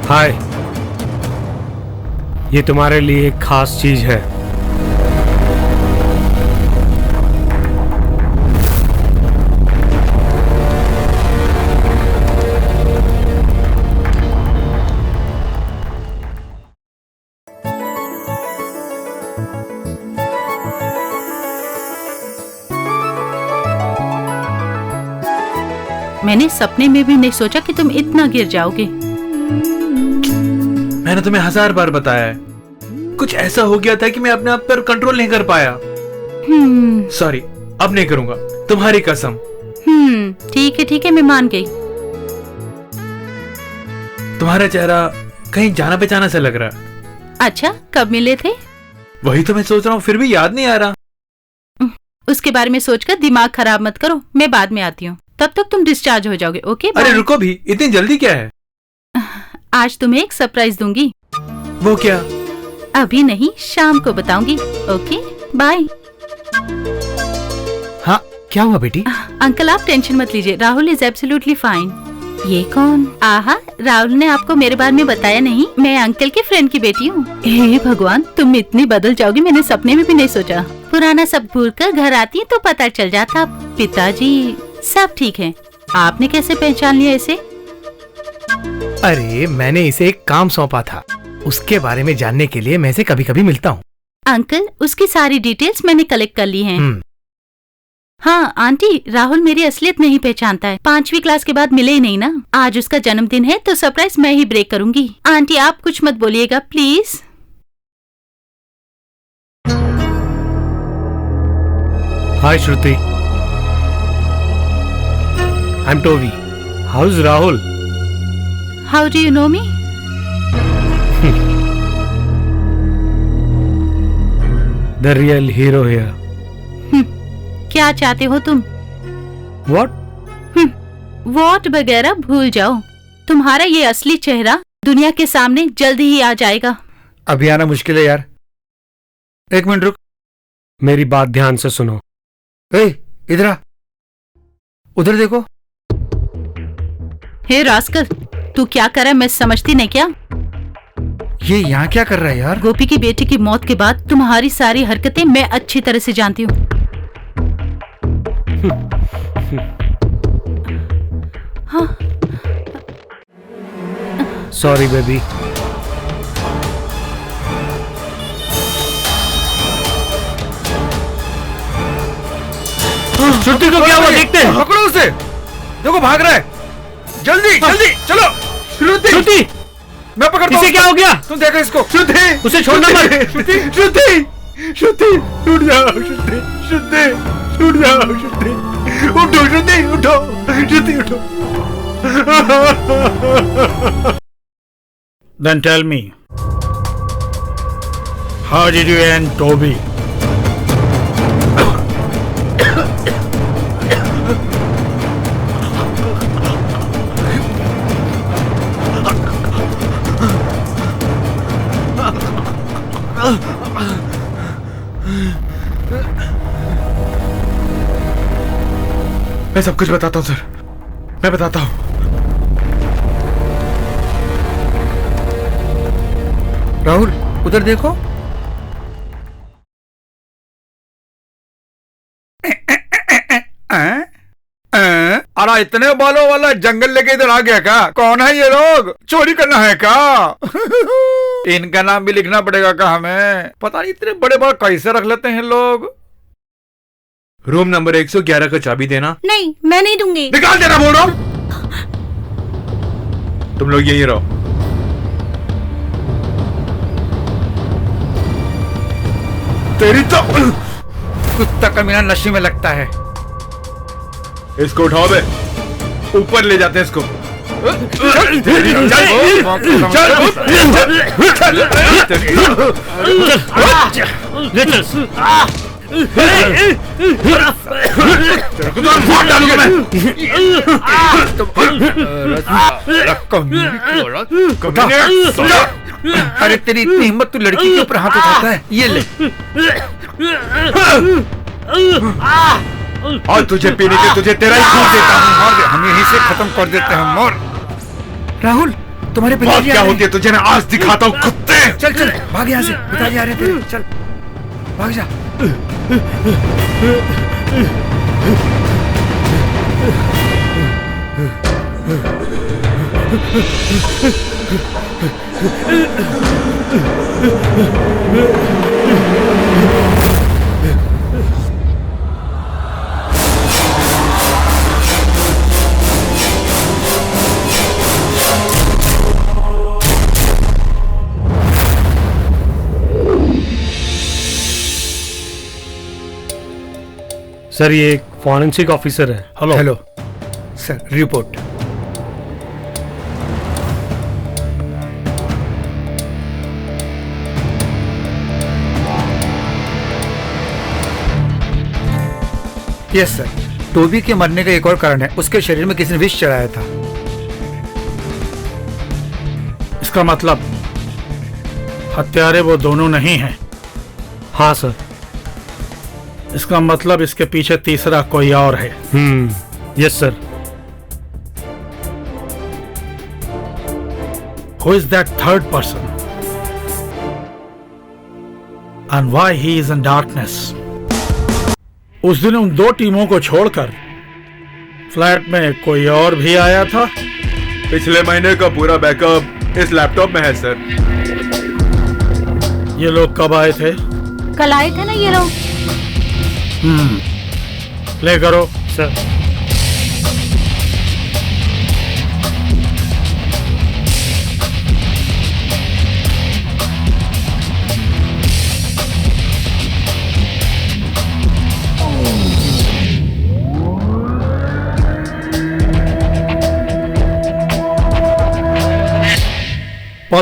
हाय, ये तुम्हारे लिए एक खास चीज है। मैंने सपने में भी नहीं सोचा कि तुम इतना गिर जाओगे। मैंने तुम्हें 1000 बार बताया है, कुछ ऐसा हो गया था कि मैं अपने आप पर कंट्रोल नहीं कर पाया। सॉरी, अब नहीं करूंगा, तुम्हारी कसम। ठीक है, मैं मान गई। तुम्हारा चेहरा कहीं जाना पहचाना सा लग रहा है। अच्छा, कब मिले थे? वही तो मैं सोच रहा हूँ, फिर भी याद नहीं आ रहा। उसके बारे में सोचकर दिमाग खराब मत करो, मैं बाद में आती हूँ, तब तक तुम डिस्चार्ज हो जाओगे। ओके अरे रुको भी, इतनी जल्दी क्या है? आज तुम्हें एक सरप्राइज दूंगी। वो क्या? अभी नहीं, शाम को बताऊंगी। Okay bye. हाँ, क्या हुआ बेटी? अंकल आप टेंशन मत लीजिए, राहुल इज एब्सोल्युटली फाइन। ये कौन? आहा, राहुल ने आपको मेरे बारे में बताया नहीं। मैं अंकल के फ्रेंड की बेटी हूँ। हे भगवान, तुम इतनी बदल जाओगी मैंने सपने में भी नहीं सोचा। पुराना सब भूलकर घर आती है तो पता चल जाता। पिताजी सब ठीक है। आपने कैसे पहचान लिया इसे? अरे मैंने इसे एक काम सौंपा था, उसके बारे में जानने के लिए मैं इसे कभी कभी मिलता हूँ। अंकल, उसकी सारी डिटेल्स मैंने कलेक्ट कर ली हैं। हाँ आंटी, राहुल मेरी असलियत नहीं पहचानता है। 5वीं क्लास के बाद मिले ही नहीं ना। आज उसका जन्मदिन है तो सरप्राइज मैं ही ब्रेक करूंगी। आंटी आप कुछ मत बोलिएगा please. Hi Shruti, I'm Toby. House Rahul? How do you know me? The real hero here. क्या चाहते हो तुम? व्हाट? वॉट वगैरह भूल जाओ। तुम्हारा ये असली चेहरा दुनिया के सामने जल्दी ही आ जाएगा। अभी आना मुश्किल है यार। एक मिनट रुक, मेरी बात ध्यान से सुनो। इधर आ, उधर देखो। हे रास्कल, तू क्या कर रहा है मैं समझती नहीं क्या? ये यहाँ क्या कर रहा है यार? गोपी की बेटी की मौत के बाद तुम्हारी सारी हरकतें मैं अच्छी तरह से जानती हूँ। हाँ। Sorry baby. श्रुति को क्या हुआ देखते हैं। पकड़ो उसे, देखो भाग रहा है। जल्दी जल्दी चलो। श्रुति, मैं पकड़ता हूँ। इसे क्या हो गया? तुम देखो इसको। श्रुति, उसे छोड़ना मत। श्रुति, श्रुति, उठ जाओ श्रुति, उठ जाओ श्रुति, उठो श्रुति, उठो। Then tell me, how did you end Toby? मैं सब कुछ बताता हूँ सर, मैं बताता हूँ। राहुल उधर देखो। अरे इतने बालों वाला जंगल लेके इधर आ गया क्या? कौन है ये लोग? चोरी करना है क्या? इनका नाम भी लिखना पड़ेगा क्या हमें? पता नहीं इतने बड़े बाल कैसे रख लेते हैं लोग। रूम नंबर 111 का चाबी देना। नहीं, मैं नहीं दूंगी। निकाल देना बोल रहा हूं। तुम लोग यहीं रहो। तेरी तो कुत्ता कमीना नशे में लगता है। इसको उठाओ बे, ऊपर ले जाते हैं इसको। अरे तेरी इतनी हिम्मत, तू लड़की के ऊपर हाथ उठाता है। ये ले। और तुझे पीने के तुझे तेरा ही खून देता हूँ। हम यहीं से खत्म कर देते हैं। मोर राहुल, तुम्हारे बात पिताजी क्या आ रहे होती है तुझे मैं आज दिखाता हूँ कुत्ते। हैं। चल चल भाग यहाँ से, पिताजी आ रहे हैं तेरे, चल भाग जा। सर ये एक फॉरेंसिक ऑफिसर है। Hello hello sir, report. Yes sir, Toby के मरने का एक और कारण है, उसके शरीर में किसी ने विष चढ़ाया था। इसका मतलब हत्यारे वो दोनों नहीं हैं। हाँ सर। इसका मतलब इसके पीछे तीसरा कोई और है। Yes sir. Who is that third person? And why he is in darkness? उस दिन उन दो टीमों को छोड़कर फ्लैट में कोई और भी आया था। पिछले महीने का पूरा बैकअप इस लैपटॉप में है सर। ये लोग कब आए थे? कल आए थे ना ये लोग। ले करो sir.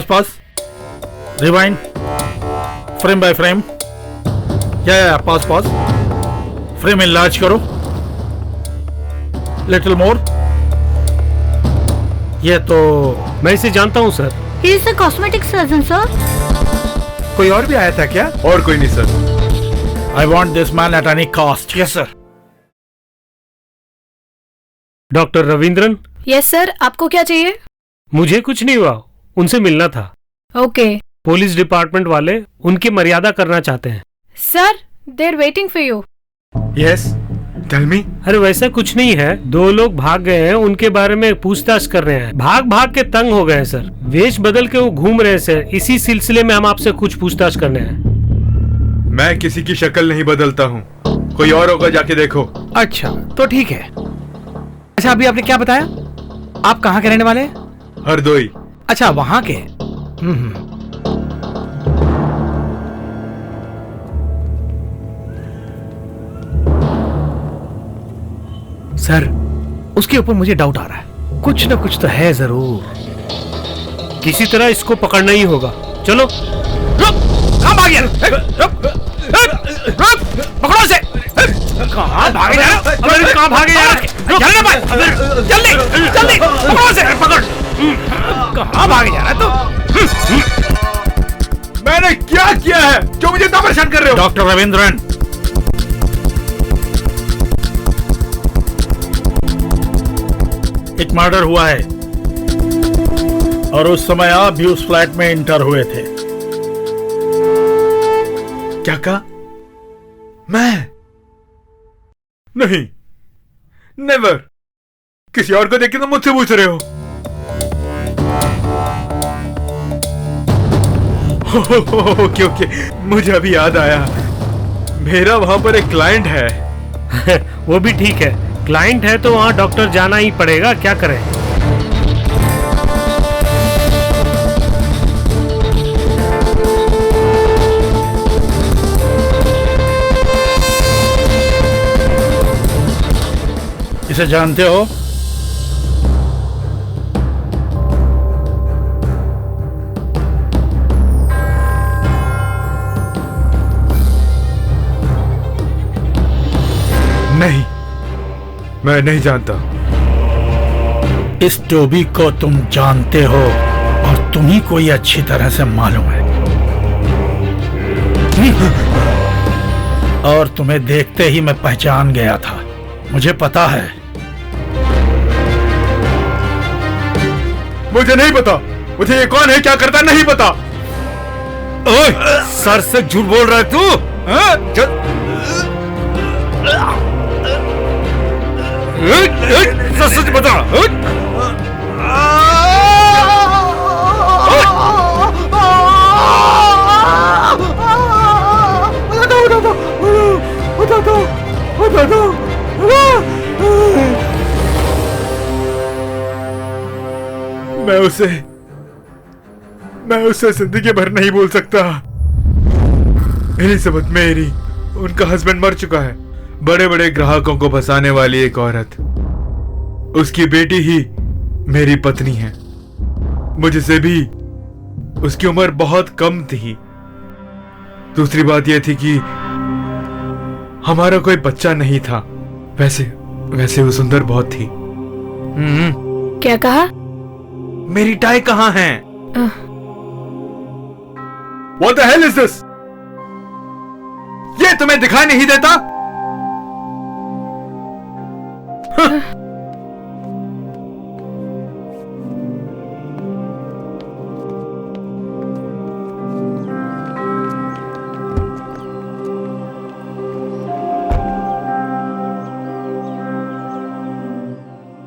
Pause rewind frame by frame. या पॉज फ्रेम इनलार्ज करो, लिटिल मोर। ये तो मैं इसे जानता हूँ sir. He is a cosmetic surgeon, sir. कोई और भी आया था क्या? और कोई नहीं sir. I want this man at any cost. Yes sir. Doctor Ravindran. Yes sir, आपको क्या चाहिए? मुझे कुछ नहीं हुआ, उनसे मिलना था। ओके पुलिस डिपार्टमेंट वाले उनकी मर्यादा करना चाहते हैं। Sir, they are waiting for you. Yes tell me. अरे वैसा कुछ नहीं है, दो लोग भाग गए हैं, उनके बारे में पूछताछ कर रहे हैं। भाग भाग के तंग हो गए हैं सर, वेश बदल के वो घूम रहे हैं सर। इसी सिलसिले में हम आपसे कुछ पूछताछ करने हैं। मैं किसी की शक्ल नहीं बदलता हूँ, कोई और होगा जाके देखो। अच्छा तो ठीक है। अच्छा अभी आपने क्या बताया, आप कहाँ के रहने वाले हैं? हरदोई। अच्छा वहां के। सर उसके ऊपर मुझे डाउट आ रहा है, कुछ ना कुछ तो है जरूर। किसी तरह इसको पकड़ना ही होगा। चलो। कहाँ भाग गया? पकड़ो से। कहाँ भागे जा रहे हो? अरे कहाँ भागे जा रहे हो? चलने पाए। जल्दी जल्दी पकड़ो से, पकड़। कहाँ भागे जा रहा है तू? मैंने क्या किया है जो मुझे इतना परेशान कर रहे हो? डॉक्टर रविंद्रन, एक मर्डर हुआ है और उस समय आप भी उस फ्लैट में इंटर हुए थे। क्या कहा? मैं नहीं, नेवर। किसी और को देख के तो मुझसे पूछ रहे हो। ओके ओके, मुझे अभी याद आया, मेरा वहां पर एक क्लाइंट है। वो भी ठीक है, क्लाइंट है तो वहाँ डॉक्टर जाना ही पड़ेगा, क्या करें। इसे जानते हो? नहीं, मैं नहीं जानता। इस टोबी को तुम जानते हो और तुम्ही को ये अच्छी तरह से मालूम है। और तुम्हें देखते ही मैं पहचान गया था, मुझे पता है। मुझे नहीं पता, मुझे ये कौन है, क्या करता है, नहीं पता। ओए, सर से झूठ बोल रहा है तू? हाँ? सच सच बता। मैं उसे जिंदगी भर नहीं भूल सकता। एलिजाबेथ मेरी, उनका हस्बैंड मर चुका है। बड़े बड़े ग्राहकों को फंसाने वाली एक औरत, उसकी बेटी ही मेरी पत्नी है। मुझसे भी उसकी उम्र बहुत कम थी। दूसरी बात यह थी कि हमारा कोई बच्चा नहीं था। वैसे वो सुंदर बहुत थी। क्या कहा? मेरी टाई कहाँ है? What the hell is this? ये तुम्हें दिखाई नहीं देता?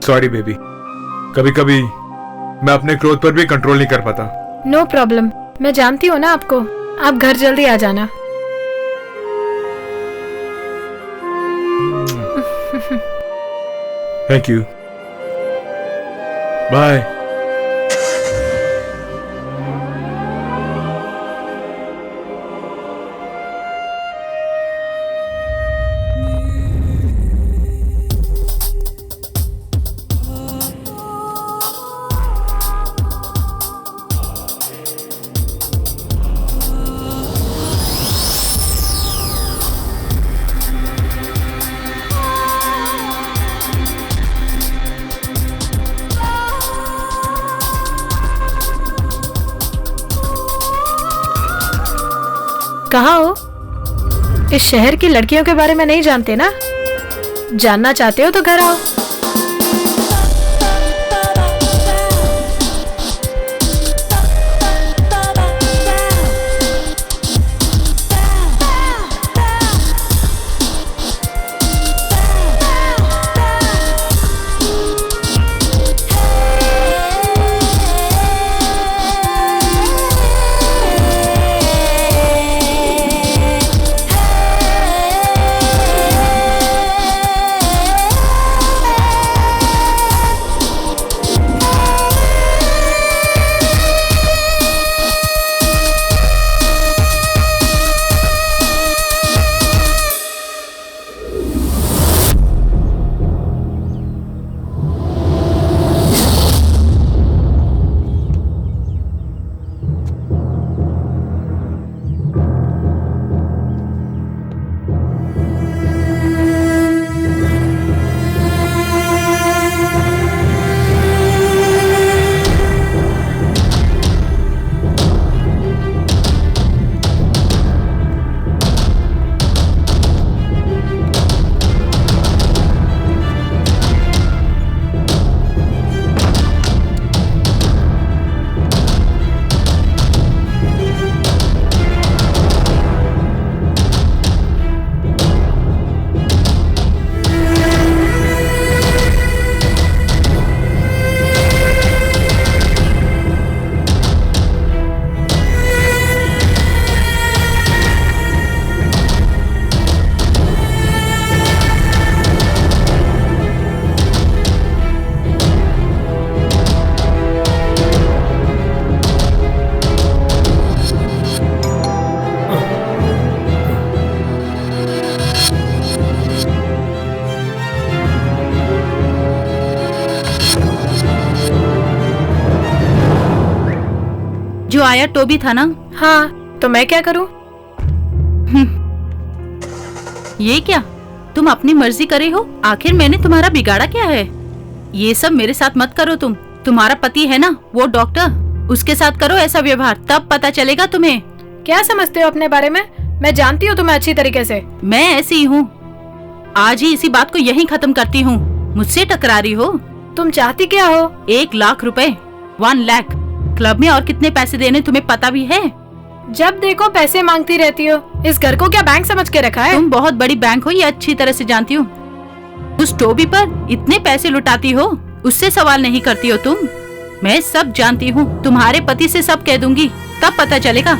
सॉरी बेबी, कभी कभी मैं अपने क्रोध पर भी कंट्रोल नहीं कर पाता। नो प्रॉब्लम, मैं जानती हूँ ना आपको। आप घर जल्दी आ जाना। Thank you, bye. कहाँ हो? इस शहर की लड़कियों के बारे में नहीं जानते ना? जानना चाहते हो तो घर आओ। जो आया टोबी था ना? हाँ, तो मैं क्या करूं? ये क्या, तुम अपनी मर्जी करे हो? आखिर मैंने तुम्हारा बिगाड़ा क्या है? ये सब मेरे साथ मत करो। तुम्हारा पति है ना, वो डॉक्टर, उसके साथ करो ऐसा व्यवहार, तब पता चलेगा तुम्हें। क्या समझते हो अपने बारे में? मैं जानती हूँ तुम्हें अच्छी तरीके से। मैं ऐसी ही हूँ। आज ही इसी बात को यहीं खत्म करती हूँ। मुझसे टकरा रही हो? तुम चाहती क्या हो? 1 लाख रुपए, 1 लाख। क्लब में और कितने पैसे देने तुम्हें पता भी है? जब देखो पैसे मांगती रहती हो। इस घर को क्या बैंक समझ के रखा है? तुम बहुत बड़ी बैंक हो, ये अच्छी तरह से जानती हूँ। उस टोबी पर इतने पैसे लुटाती हो, उससे सवाल नहीं करती हो तुम। मैं सब जानती हूँ, तुम्हारे पति से सब कह दूंगी, तब पता चलेगा।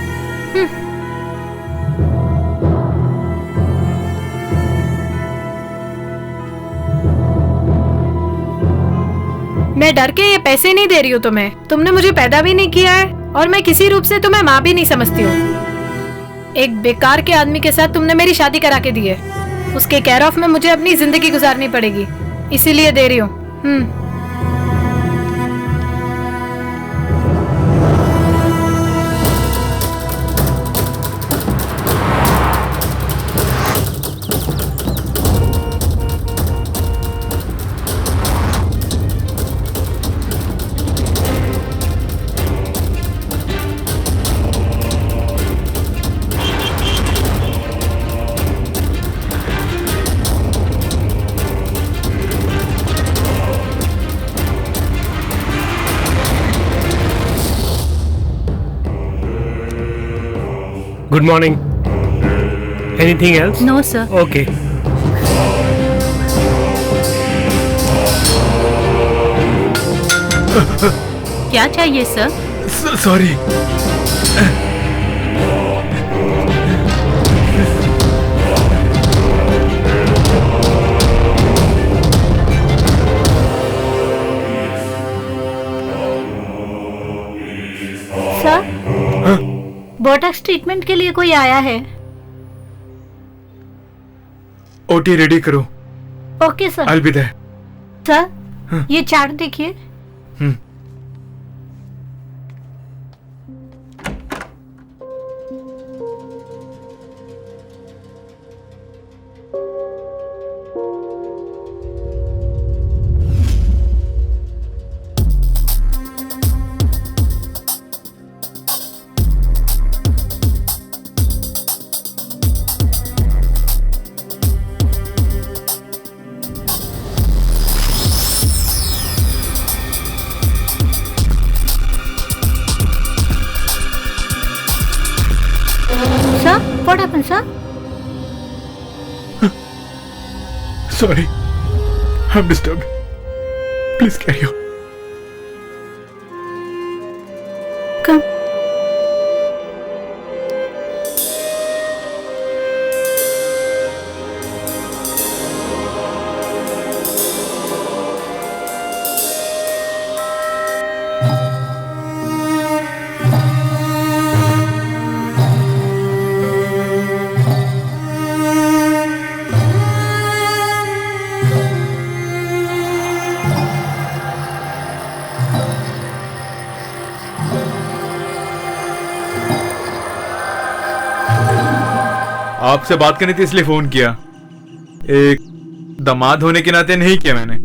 मैं डर के ये पैसे नहीं दे रही हूँ तुम्हें। तुमने मुझे पैदा भी नहीं किया है और मैं किसी रूप से तुम्हें माँ भी नहीं समझती हूँ। एक बेकार के आदमी के साथ तुमने मेरी शादी करा के दी है। उसके केयर ऑफ में मुझे अपनी जिंदगी गुजारनी पड़ेगी, इसीलिए दे रही हूँ। Good morning. Anything else? No, sir. Okay. क्या चाहिए sir? Sorry. Sir, Botox treatment के लिए कोई आया है। ओटी रेडी करो। Okay sir. I'll be there. Sir, ये चार्ट देखिए। What happened, sir? Sorry, I'm disturbed. Please carry on. Come. आपसे बात करनी थी इसलिए फोन किया। एक दामाद होने के नाते नहीं किया मैंने।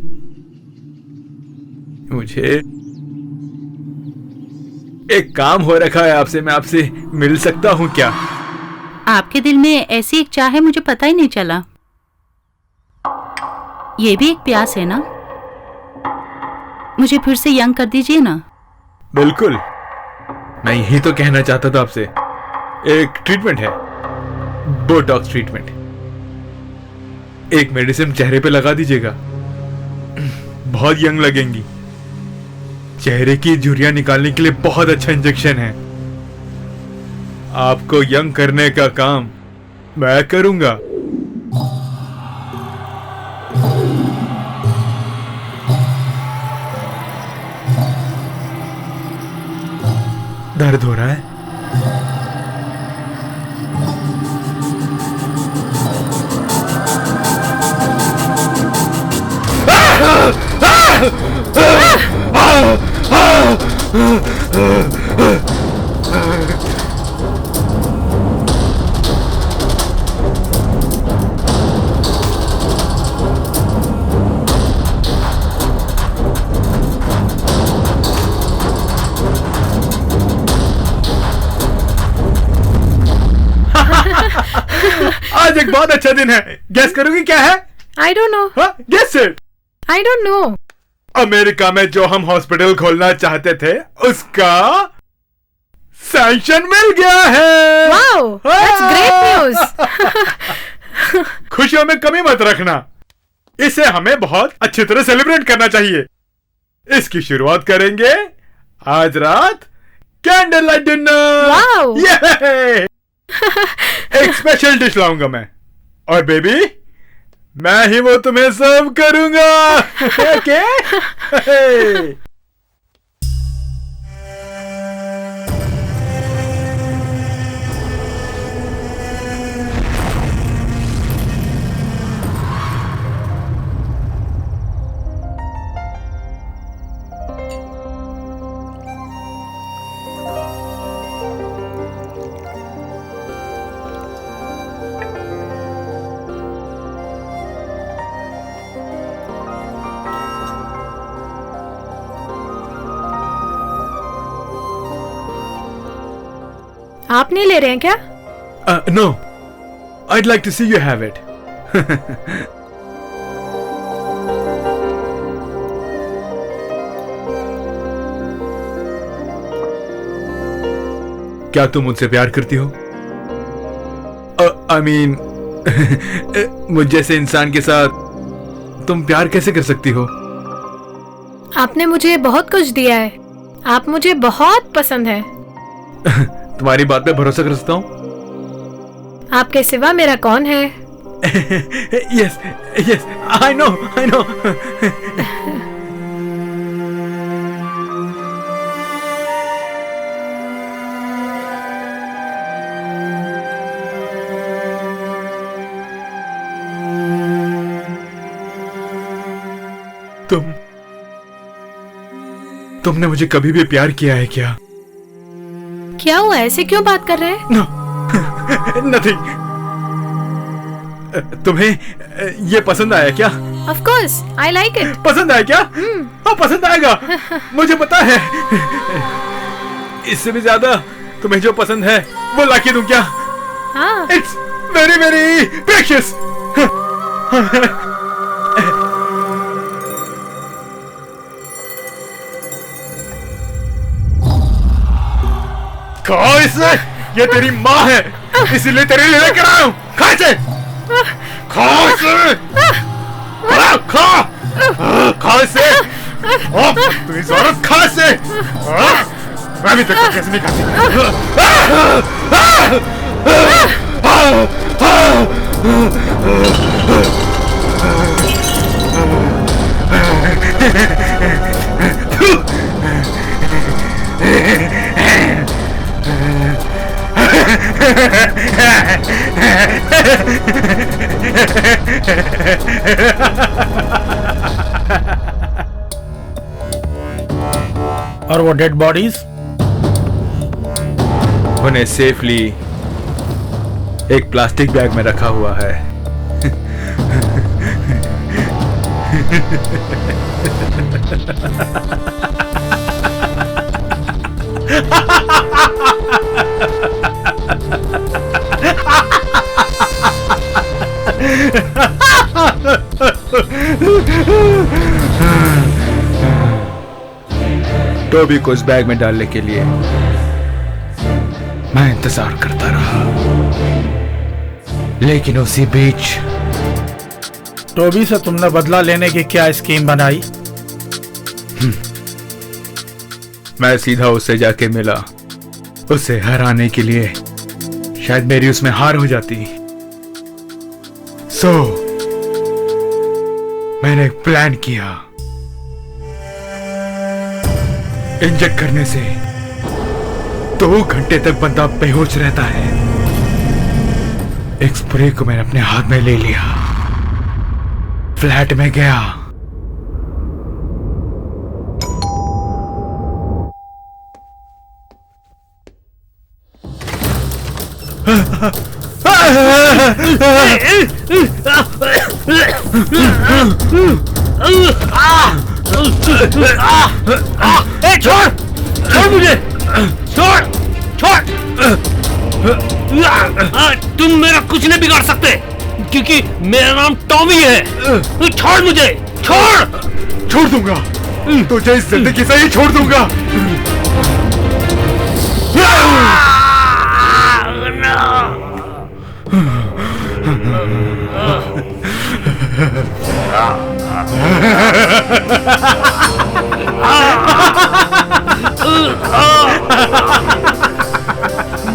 मुझे एक काम हो रखा है आपसे, मैं आपसे मिल सकता हूँ क्या? आपके दिल में ऐसी एक चाह है, मुझे पता ही नहीं चला। ये भी एक प्यास है ना? मुझे फिर से यंग कर दीजिए ना। बिल्कुल, मैं यही तो कहना चाहता था आपसे। एक ट्रीटमेंट है, बोटॉक्स ट्रीटमेंट। एक मेडिसिन चेहरे पे लगा दीजिएगा, बहुत यंग लगेंगी। चेहरे की झुर्रियां निकालने के लिए बहुत अच्छा इंजेक्शन है। आपको यंग करने का काम मैं करूंगा। दर्द हो रहा है? आज एक बहुत अच्छा दिन है। गैस करोगी क्या है? I don't know. Guess it. I don't know. America में जो हम हॉस्पिटल खोलना चाहते थे उसका सैंक्शन मिल गया है। Wow, that's great news. खुशियों में कमी मत रखना, इसे हमें बहुत अच्छी तरह सेलिब्रेट करना चाहिए। इसकी शुरुआत करेंगे आज रात कैंडल लाइट डिनर। वाओ। एक स्पेशल डिश लाऊंगा मैं, और बेबी मैं ही वो तुम्हें सर्व करूंगा। ओके? आप नहीं ले रहे हैं क्या? No, I'd like to see you have it. क्या तुम मुझसे प्यार करती हो? I mean, मुझ जैसे इंसान के साथ तुम प्यार कैसे कर सकती हो? आपने मुझे बहुत कुछ दिया है, आप मुझे बहुत पसंद है। तुम्हारी बात पे भरोसा कर सकता हूँ। आपके सिवा मेरा कौन है? Yes, yes, I know, I know. तुमने मुझे कभी भी प्यार किया है क्या? क्या हुआ, ऐसे क्यों बात कर रहे हैं? No, nothing. तुम्हें ये पसंद आया क्या? Of course, I like it. पसंद आया क्या? हाँ, पसंद आएगा, मुझे पता है। इससे भी ज्यादा तुम्हें जो पसंद है वो लाके दूं क्या? हाँ। It's very very precious. खा इसे, ये तेरी माँ है, इसीलिए तेरे लिए लेकर आया हूँ। खा इसे, खा इसे, खा खा इसे, तू इस औरत खा इसे। मैं भी देखता कैसे नहीं खाती। और वो डेड बॉडीज? उन्हें सेफली एक प्लास्टिक बैग में रखा हुआ है। टोबी को इस बैग में डालने के लिए मैं इंतजार करता रहा, लेकिन उसी बीच टोबी से तुमने बदला लेने की क्या स्कीम बनाई? मैं सीधा उससे जाके मिला, उसे हराने के लिए। शायद मेरी उसमें हार हो जाती। सो मैंने एक प्लान किया। इंजेक्ट करने से 2 घंटे तक बंदा बेहोश रहता है। एक स्प्रे को मैंने अपने हाथ में ले लिया, फ्लैट में गया, छोड़ मुझे, छोड़। तुम मेरा कुछ नहीं बिगाड़ सकते, क्योंकि मेरा नाम टॉमी है। छोड़ मुझे, छोड़। छोड़ दूंगा। तुझे इस जिंदगी से ही छोड़ दूंगा।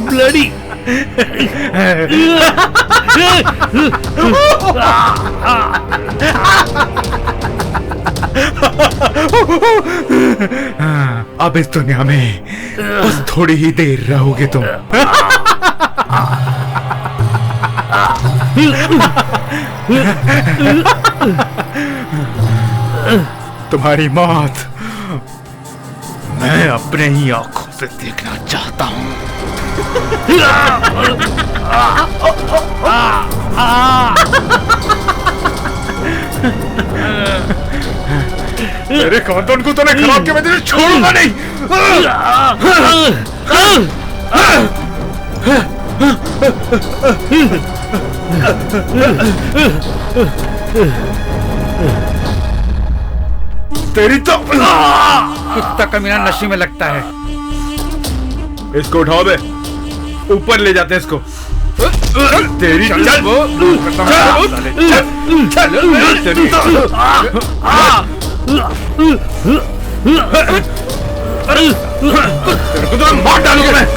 ब्लडी अब इस दुनिया में बस थोड़ी ही देर रहोगे तुम। तुम्हारी मौत मैं अपने ही आंखों से देखना चाहता हूं। मेरे खानदान को तूने खराब किया, मैं तुझे छोड़ूंगा नहीं। तेरी तो कुत्ता कमीना नशे में लगता है। इसको उठाओ बे, ऊपर ले जाते हैं इसको। तेरी चल वो तेरे को तो मार डालूंगा मैं।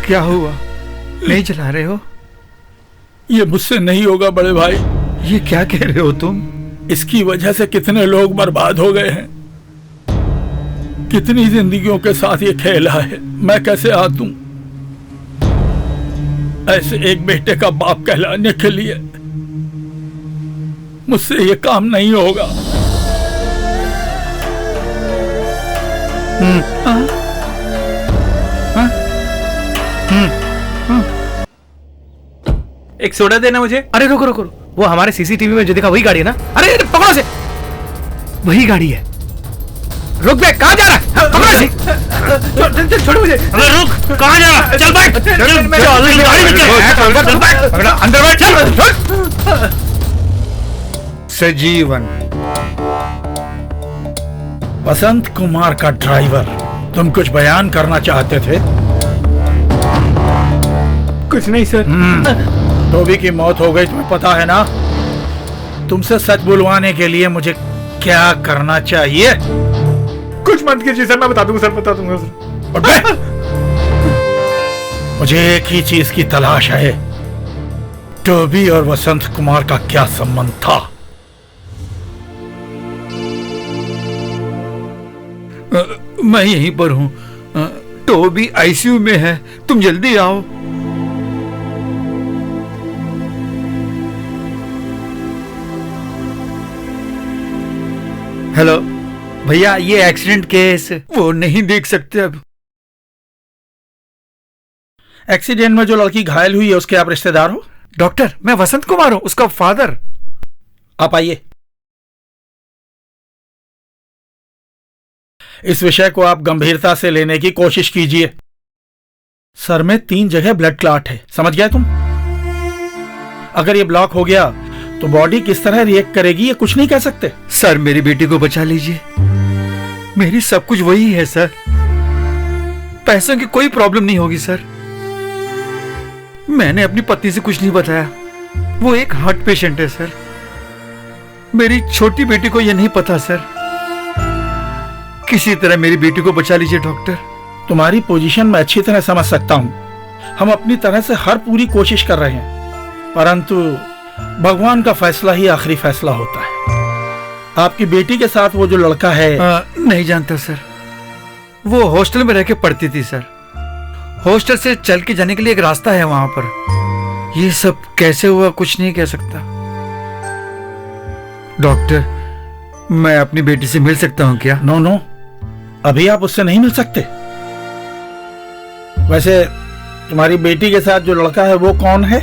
क्या हुआ, नहीं चला रहे हो? ये मुझसे नहीं होगा बड़े भाई। ये क्या कह रहे हो तुम? इसकी वजह से कितने लोग बर्बाद हो गए हैं, कितनी जिंदगियों के साथ ये खेला है। मैं कैसे हाथ दूं ऐसे एक बेटे का बाप कहलाने के लिए? मुझसे ये काम नहीं होगा। एक सोडा देना मुझे। अरे रुको रुको, वो हमारे सीसीटीवी में जो देखा वही गाड़ी है ना? अरे पकड़ो से, वही गाड़ी है। रुक बे, कहाँ जा रहा है? पकड़ो से, छोड़ मुझे। अरे रुक, कहाँ जा रहा है? चल बैठ, गाड़ी में चल, अंदर बैठ, चल। सजीवन, वसंत कुमार का ड्राइवर, तुम कुछ बयान करना चाहते थे? कुछ नहीं सर। टोबी की मौत हो गई, तुम्हें पता है ना? तुमसे सच बुलवाने के लिए मुझे क्या करना चाहिए? कुछ मत कीजिए सर, मैं बता दूंगा सर, बता दूंगा सर। मुझे एक ही चीज की तलाश है, टोबी और वसंत कुमार का क्या संबंध था? मैं यहीं पर हूँ। टोबी आईसीयू में है, तुम जल्दी आओ। हेलो भैया, ये एक्सीडेंट केस वो नहीं देख सकते अब। एक्सीडेंट में जो लड़की घायल हुई है उसके आप रिश्तेदार हो? डॉक्टर, मैं वसंत कुमार हूं, उसका फादर। आप आइए। इस विषय को आप गंभीरता से लेने की कोशिश कीजिए। सर में 3 जगह ब्लड क्लॉट है, समझ गए तुम? अगर ये ब्लॉक हो गया तो बॉडी किस तरह रिएक्ट करेगी ये कुछ नहीं कह सकते। सर, मेरी बेटी को बचा लीजिए। मेरी सब कुछ वही है सर। पैसों की कोई प्रॉब्लम नहीं होगी सर। मैंने अपनी पत्नी से कुछ नहीं बताया, वो एक हार्ट पेशेंट है सर। मेरी छोटी बेटी को यह नहीं पता सर। किसी तरह मेरी बेटी को बचा लीजिए डॉक्टर। तुम्हारी पोजीशन मैं अच्छी तरह समझ सकता हूं। हम अपनी तरह से हर पूरी कोशिश कर रहे हैं, परंतु भगवान का फैसला ही आखिरी फैसला होता है। आपकी बेटी के साथ वो जो लड़का है नहीं जानता सर। वो हॉस्टल में रह के पढ़ती थी सर। हॉस्टल से चल के जाने के लिए एक रास्ता है वहां पर। ये सब कैसे हुआ कुछ नहीं कह सकता। डॉक्टर, मैं अपनी बेटी से मिल सकता हूं क्या? नो, अभी आप उससे नहीं मिल सकते। वैसे तुम्हारी बेटी के साथ जो लड़का है वो कौन है?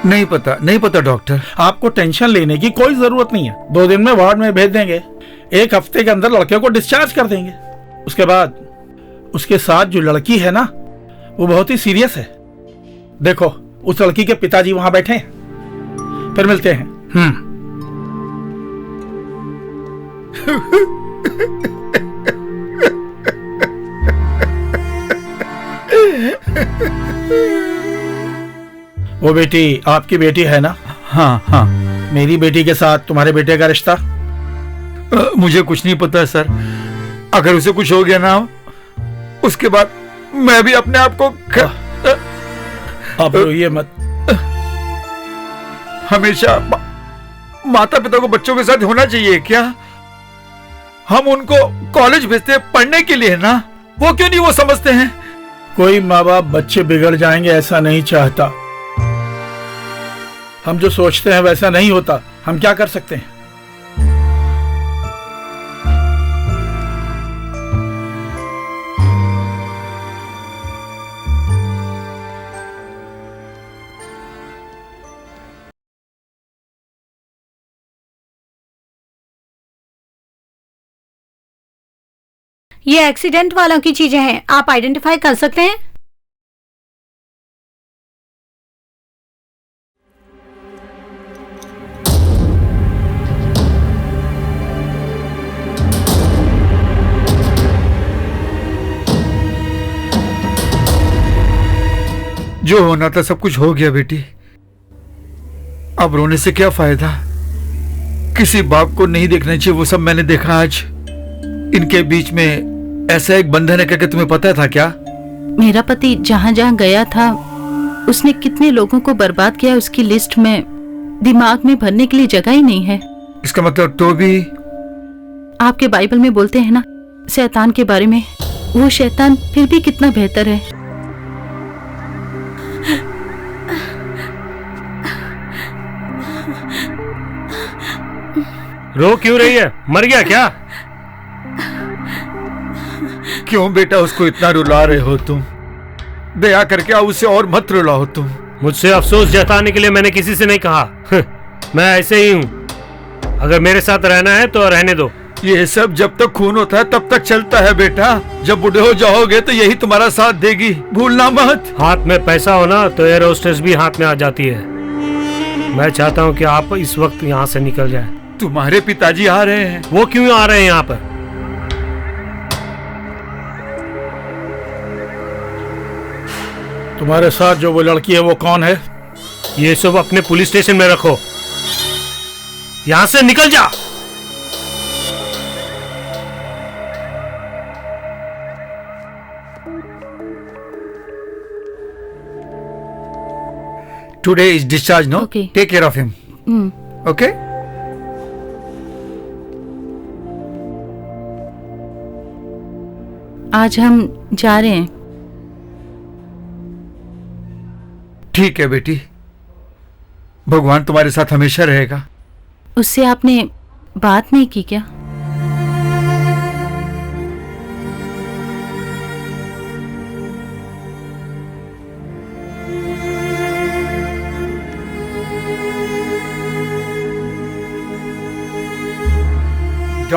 नहीं पता डॉक्टर। आपको टेंशन लेने की कोई जरूरत नहीं है। 2 दिन में वार्ड में भेज देंगे। 1 हफ्ते के अंदर लड़के को डिस्चार्ज कर देंगे। उसके बाद उसके साथ जो लड़की है ना, वो बहुत ही सीरियस है। देखो, उस लड़की के पिताजी वहां बैठे हैं। फिर मिलते हैं। वो बेटी आपकी बेटी है ना? हाँ। मेरी बेटी के साथ तुम्हारे बेटे का रिश्ता? मुझे कुछ नहीं पता सर। अगर उसे कुछ हो गया ना, उसके बाद मैं भी अपने आप को आप रोइए मत। हमेशा माता पिता को बच्चों के साथ होना चाहिए क्या? हम उनको कॉलेज भेजते हैं पढ़ने के लिए ना, वो क्यों नहीं वो समझते हैं? कोई माँ बाप बच्चे बिगड़ जाएंगे ऐसा नहीं चाहता। हम जो सोचते हैं वैसा नहीं होता। हम क्या कर सकते हैं? ये एक्सीडेंट वालों की चीजें हैं, आप आइडेंटिफाई कर सकते हैं? जो होना था सब कुछ हो गया बेटी। अब रोने से क्या फायदा? किसी बाप को नहीं देखना चाहिए वो सब मैंने देखा आज। इनके बीच में ऐसा एक बंधन है क्या कि तुम्हें पता था क्या? मेरा पति जहाँ जहाँ गया था उसने कितने लोगों को बर्बाद किया, उसकी लिस्ट में दिमाग में भरने के लिए जगह ही नहीं है। इसका मतलब टोबी? आपके बाइबल में बोलते हैं ना शैतान के बारे में, वो शैतान फिर भी कितना बेहतर है। रो क्यों रही है? मर गया क्या? क्यों बेटा उसको इतना रुला रहे हो तुम? दया करके अब उसे और मत रुलाओ तुम। मुझसे अफसोस जताने के लिए मैंने किसी से नहीं कहा। मैं ऐसे ही हूँ। अगर मेरे साथ रहना है तो रहने दो। ये सब जब तक खून होता है तब तक चलता है बेटा। जब बूढ़े हो जाओगे तो यही तुम्हारा साथ देगी, भूलना मत। हाथ में पैसा हो ना तो एयर होस्टेस भी हाथ में आ जाती है। मैं चाहता हूँ कि आप इस वक्त यहाँ से निकल जाए। तुम्हारे पिताजी आ रहे हैं। वो क्यों आ रहे हैं यहाँ पर? तुम्हारे साथ जो वो लड़की है वो कौन है? ये सब अपने पुलिस स्टेशन में रखो। यहां से निकल जा। Today is discharge, no? Okay. Take care of him. Okay? आज हम जा रहे हैं। ठीक है बेटी, भगवान तुम्हारे साथ हमेशा रहेगा। उससे आपने बात नहीं की क्या?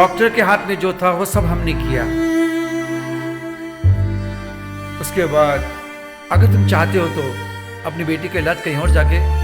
डॉक्टर के हाथ में जो था वो सब हमने किया। उसके बाद अगर तुम चाहते हो तो अपनी बेटी का इलाज कहीं और जाके।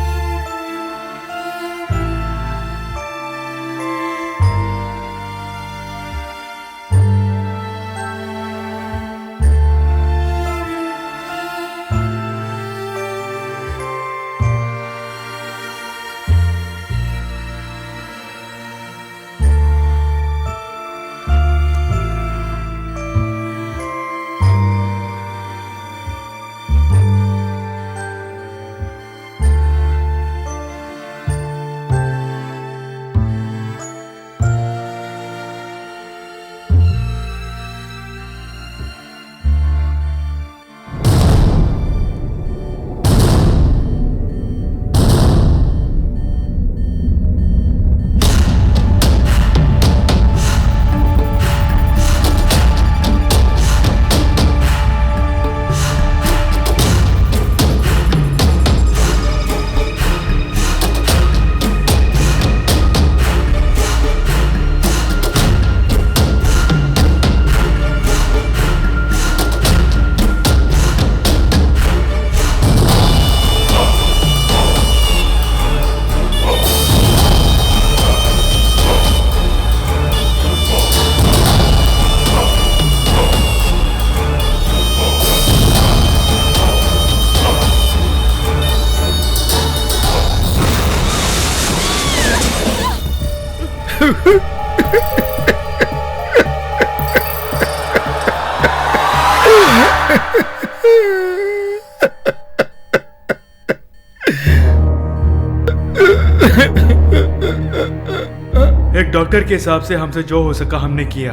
एक डॉक्टर के हिसाब से हमसे जो हो सका हमने किया।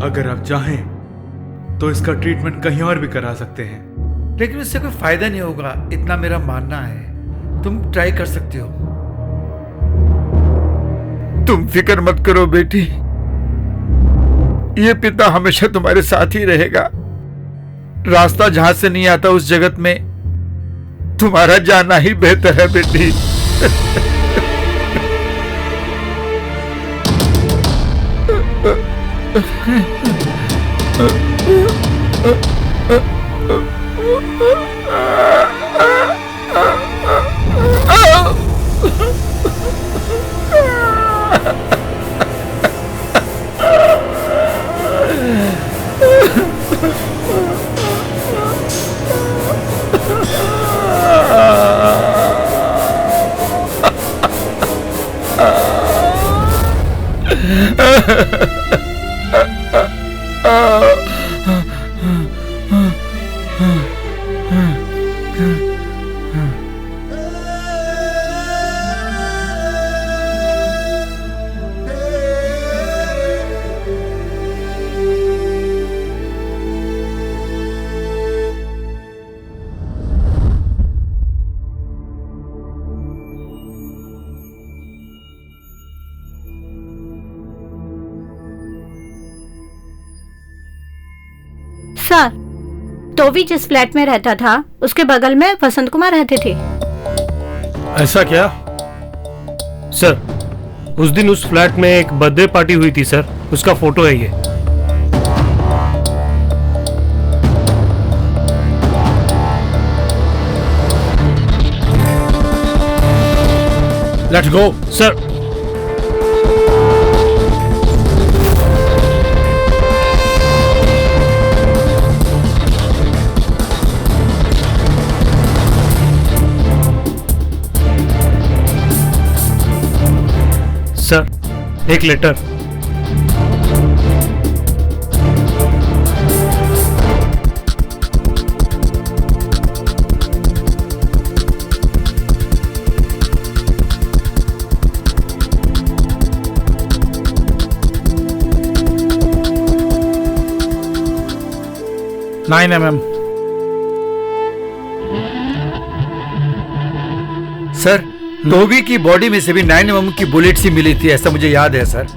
अगर आप चाहें तो इसका ट्रीटमेंट कहीं और भी करा सकते हैं। लेकिन इससे कोई फायदा नहीं होगा, इतना मेरा मानना है। तुम ट्राई कर सकते हो। तुम फिक्र मत करो बेटी, ये पिता हमेशा तुम्हारे साथ ही रहेगा। रास्ता जहां से नहीं आता उस जगत में तुम्हारा जाना ही बेहतर है बेटी। सर, टोवी जिस फ्लैट में रहता था उसके बगल में वसंत कुमार रहते थे। ऐसा क्या? सर, उस दिन उस फ्लैट में एक बर्थडे पार्टी हुई थी सर, उसका फोटो है ये। Let's go sir. सर, एक लेटर। Nine mm। सर, टोबी की बॉडी में से भी 9 mm की बुलेट्स ही मिली थी, ऐसा मुझे याद है सर।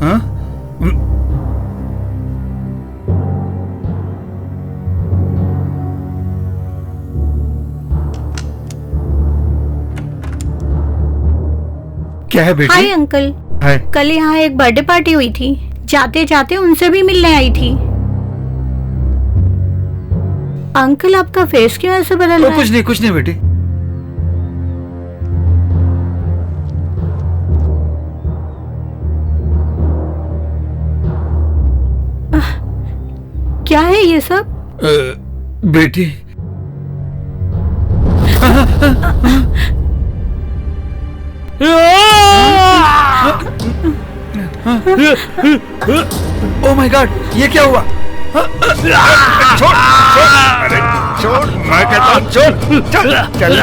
हाँ? क्या है बेटी? Hi uncle. हाय। कल यहाँ एक बर्थडे पार्टी हुई थी, जाते जाते उनसे भी मिलने आई थी। अंकल आपका फेस क्यों ऐसे बदल रहा है? कुछ नहीं बेटी। क्या है ये सब? बेटी ओह माय गॉड, ये क्या हुआ? छोड़ छोड़, अरे छोड़, मैं कहता हूँ छोड़, चल चल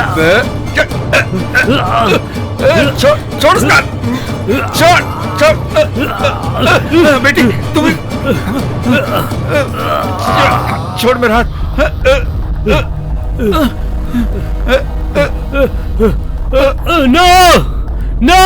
छोड़ छोड़ उसका, छोड़ छोड़ बेटी, तुम छोड़ मेरा हाथ। No no